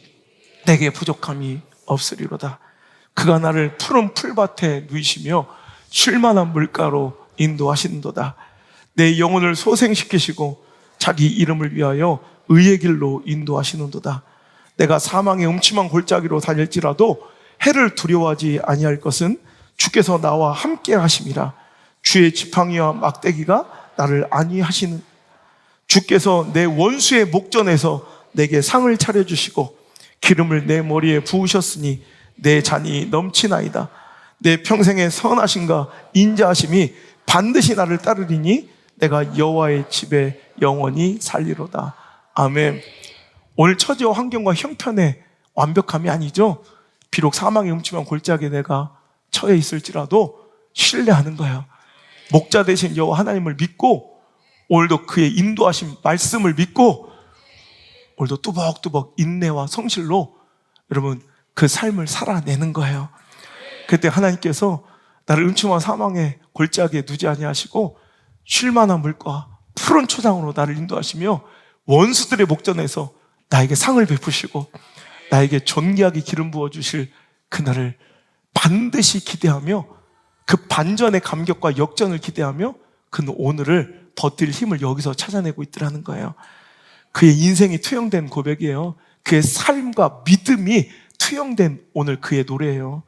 내게 부족함이 없으리로다. 그가 나를 푸른 풀밭에 누이시며 쉴만한 물가로 인도하시는도다. 내 영혼을 소생시키시고 자기 이름을 위하여 의의 길로 인도하시는도다. 내가 사망의 음침한 골짜기로 다닐지라도 해를 두려워하지 아니할 것은 주께서 나와 함께 하심이라. 주의 지팡이와 막대기가 나를 안위하시는. 주께서 내 원수의 목전에서 내게 상을 차려주시고 기름을 내 머리에 부으셨으니 내 잔이 넘치나이다. 내 평생의 선하심과 인자하심이 반드시 나를 따르리니 내가 여호와의 집에 영원히 살리로다. 아멘. 오늘 처지와 환경과 형편의 완벽함이 아니죠. 비록 사망의 음침한 골짜기에 내가 처해 있을지라도 신뢰하는 거예요. 목자 되신 여호와 하나님을 믿고 오늘도 그의 인도하신 말씀을 믿고 오늘도 뚜벅뚜벅 인내와 성실로 여러분 그 삶을 살아내는 거예요. 그때 하나님께서 나를 음침한 사망의 골짜기에 두지 아니하시고 쉴만한 물과 푸른 초장으로 나를 인도하시며 원수들의 목전에서 나에게 상을 베푸시고 나에게 존귀하게 기름 부어주실 그날을 반드시 기대하며 그 반전의 감격과 역전을 기대하며 그는 오늘을 버틸 힘을 여기서 찾아내고 있더라는 거예요. 그의 인생이 투영된 고백이에요. 그의 삶과 믿음이 투영된 오늘 그의 노래예요.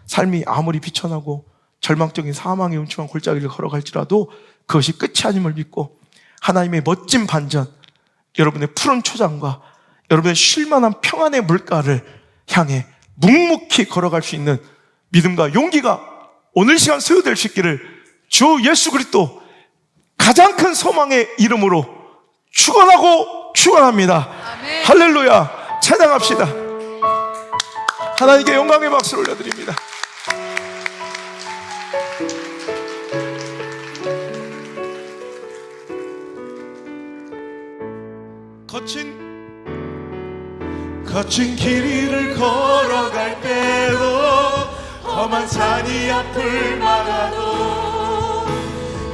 삶이 아무리 비천하고 절망적인 사망의 음침한 골짜기를 걸어갈지라도 그것이 끝이 아님을 믿고 하나님의 멋진 반전, 여러분의 푸른 초장과 여러분의 쉴만한 평안의 물가를 향해 묵묵히 걸어갈 수 있는 믿음과 용기가 오늘 시간 소유될 수 있기를 주 예수 그리스도 가장 큰 소망의 이름으로 축원합니다. 아멘. 할렐루야. 찬양합시다. 하나님께 영광의 박수를 올려드립니다. 거친 길 위를 걸어갈 때도 험한 산이 앞을 막아도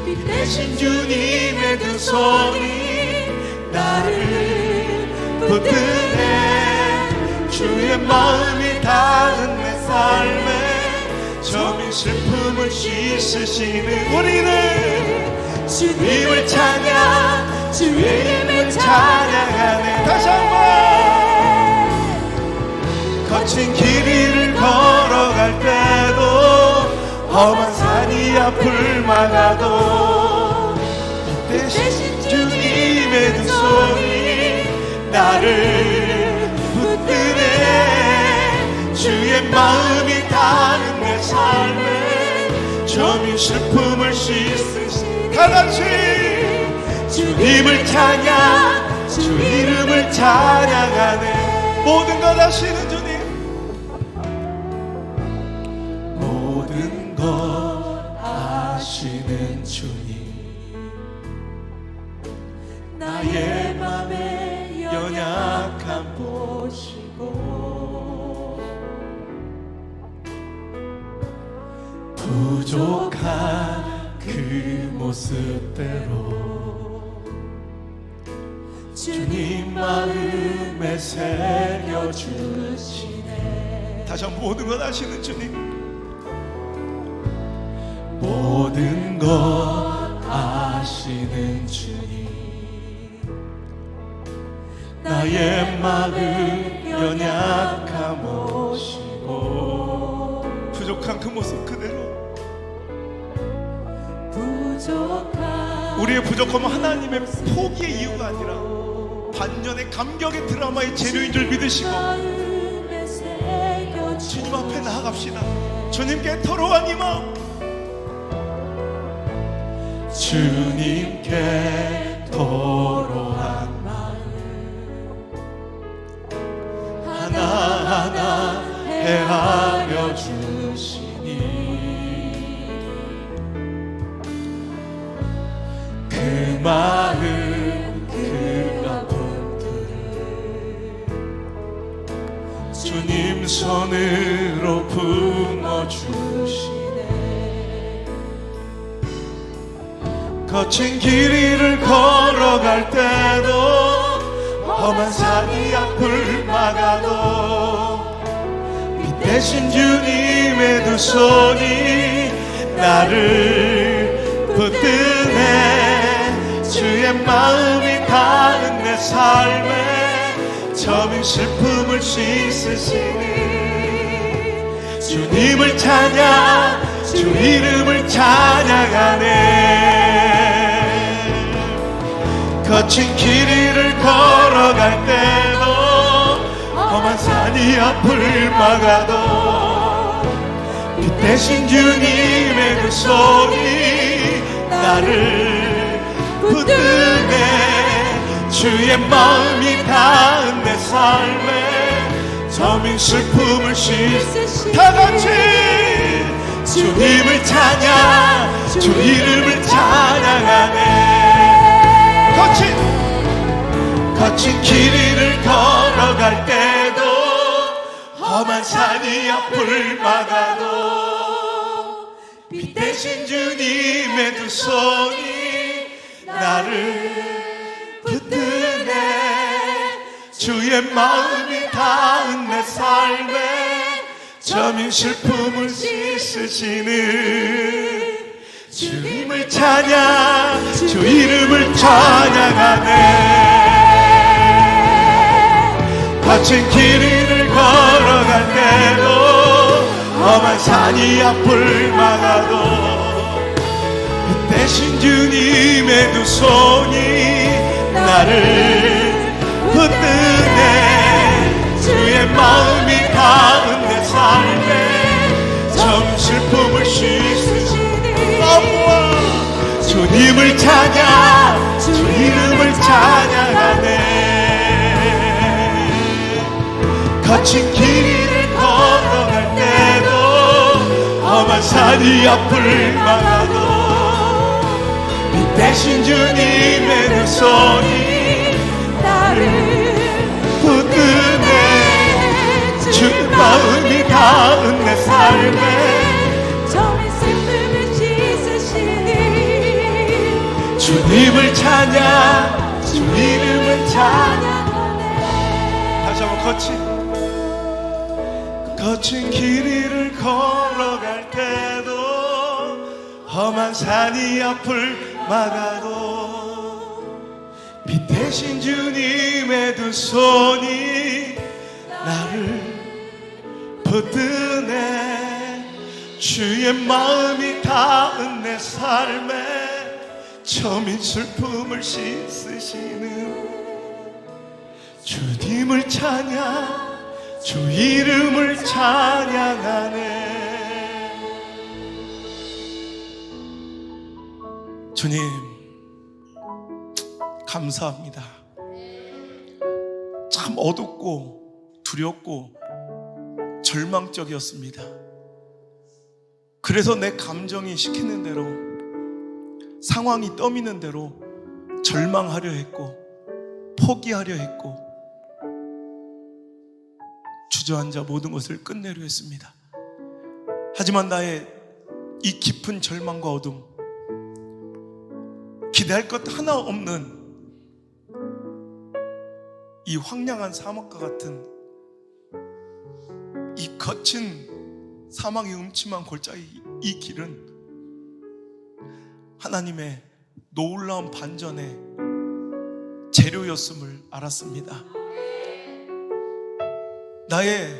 빛 대신 주님의 두 손이 나를 붙드네. 주의 마음이 닿은 내 삶에 저민 슬픔을 씻으시는 우리는 주님을 찬양, 주님을 찬양하네. 다시 한번. 거친 길 위를 걸어갈 때도 험한 산이 앞을 막아도 빛 대신 주님의 두 손이 나를 붙드네. 주의 마음이 닿은 내 삶에 점이 슬픔을 씻으시. 다같이 주님을 찬양, 주 이름을 찬양하네. 모든 것 아시는 주님, 모든 것 아시는 주님, 나의 맘의 연약함 보시고 부족한 그 모습대로 주님 마음에 새겨주시네. 다시 한번 모든 것 아시는 주님, 모든 것 아시는 주님, 나의 마음을 연약함 보시고 부족한 그 모습 그대로. 우리의 부족함은 하나님의 포기의 이유가 아니라 반전의 감격의 드라마의 재료인 줄 믿으시고 주님 앞에 나아갑시다. 주님께 토로한 이 마음, 주님께 토로한 마음 하나하나 헤아려 주시니 그 마음 그 아픔들을 주님 손으로 품어주시네. 거친 길 위를 걸어갈 때도 험한 산이 앞을 막아도 빛 대신 주님의 두 손이 나를 붙드네. 주의 마음이 닿은 내 삶에 점인 슬픔을 씻으시니 주님을 찬양, 주 이름을 찬양하네. 거친 길 위를 걸어갈 때도 험한 산이 앞을 막아도 빛 대신 주님의 그 손이 나를 붙드네. 주의 마음이 닿은 내 삶에 점인 슬픔을 씻으시네. 다같이 주님을 찬양, 주 이름을 찬양하네. 거친 길 위를 걸어갈 때도 험한 산이 앞을 막아도 빛 대신 주님의 두 손이 나를 붙드네. 주의 마음이 닿은 내 삶에 점인 슬픔을 씻으시는 주님을 찬양, 주 이름을 찬양하네. 거친 길 위를 걸어갈 때도 험한 산이 앞을 막아도 대신 주님의 두 손이 나를 붙드네. 주의 마음이 닿은 내 삶에 점 슬픔을 씻으시니 아부와 주님을 찬양, 주 이름을 찬양하네. 거친 길 위를 걸어갈 때도 험한 산이 앞을 막아도 대신 주님의 두 손이 나를 붙드네. 주 마음이 닿은 내 삶에 점인 슬픔을 씻으시니 주님을 찬양, 주 이름을 찬양하네. 다시 한번 거친 길 위를 걸어갈 때도 험한 산이 앞을 막아도 빛 대신 주님의 두 손이 나를 붙드네. 주의 마음이 닿은 내 삶에 점인 슬픔을 씻으시는 주님을 찬양, 주 이름을 찬양하네. 주님 감사합니다. 참 어둡고 두렵고 절망적이었습니다. 그래서 내 감정이 시키는 대로, 상황이 떠미는 대로 절망하려 했고 포기하려 했고 주저앉아 모든 것을 끝내려 했습니다. 하지만 나의 이 깊은 절망과 어둠, 기대할 것 하나 없는 이 황량한 사막과 같은 이 거친 사막의 음침한 골짜기, 이 길은 하나님의 놀라운 반전의 재료였음을 알았습니다. 나의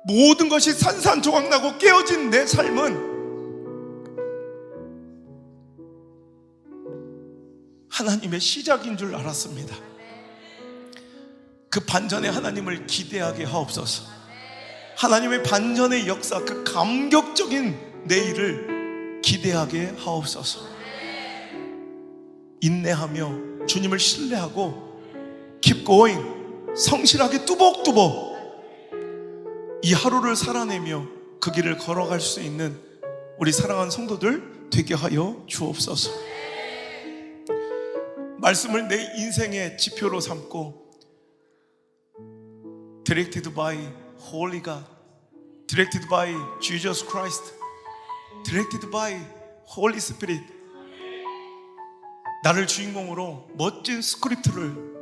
모든 것이 산산조각나고 깨어진 내 삶은 하나님의 시작인 줄 알았습니다. 그 반전의 하나님을 기대하게 하옵소서. 하나님의 반전의 역사, 그 감격적인 내일을 기대하게 하옵소서. 인내하며 주님을 신뢰하고 keep going, 성실하게 뚜벅뚜벅 이 하루를 살아내며 그 길을 걸어갈 수 있는 우리 사랑하는 성도들 되게 하여 주옵소서. 말씀을 내 인생의 지표로 삼고 Directed by Holy God, Directed by Jesus Christ, Directed by Holy Spirit, 나를 주인공으로 멋진 스크립트를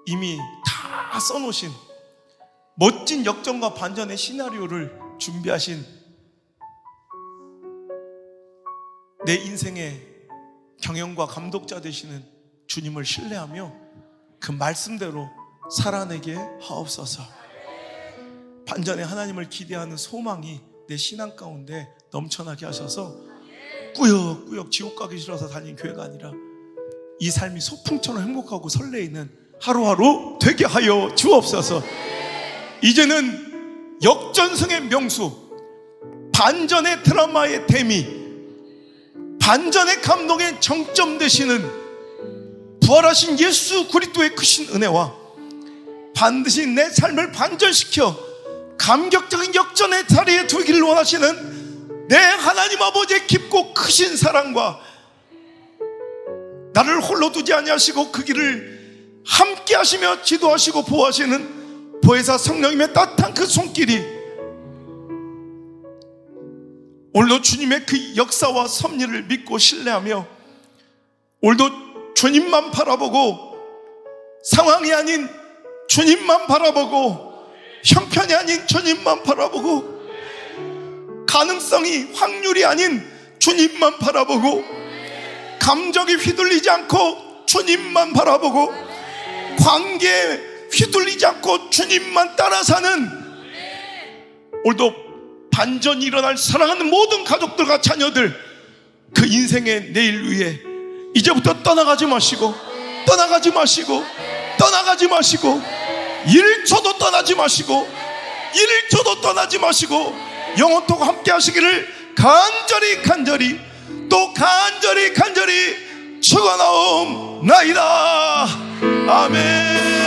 이미 다 써놓으신, 멋진 역전과 반전의 시나리오를 준비하신 내 인생의 경영과 감독자 되시는 주님을 신뢰하며 그 말씀대로 살아내게 하옵소서. 반전의 하나님을 기대하는 소망이 내 신앙 가운데 넘쳐나게 하셔서 꾸역꾸역 지옥 가기 싫어서 다니는 교회가 아니라 이 삶이 소풍처럼 행복하고 설레이는 하루하루 되게 하여 주옵소서. 이제는 역전승의 명수, 반전의 드라마의 대미, 반전의 감동의 정점 되시는 부활하신 예수 그리스도의 크신 은혜와 반드시 내 삶을 반전시켜 감격적인 역전의 자리에 두기를 원하시는 내 하나님 아버지의 깊고 크신 사랑과 나를 홀로 두지 아니하시고 그 길을 함께 하시며 지도하시고 보호하시는 보혜사 성령님의 따뜻한 그 손길이 오늘도 주님의 그 역사와 섭리를 믿고 신뢰하며 오늘도 주님만 바라보고, 상황이 아닌 주님만 바라보고, 형편이 아닌 주님만 바라보고, 가능성이 확률이 아닌 주님만 바라보고, 감정이 휘둘리지 않고 주님만 바라보고, 관계에 휘둘리지 않고 주님만 따라 사는, 오늘도 반전이 일어날 사랑하는 모든 가족들과 자녀들, 그 인생의 내일 위에 이제부터 떠나가지 마시고 1초도 떠나지 마시고 영원토록 함께 하시기를 간절히 축원하옵나이다. 아멘.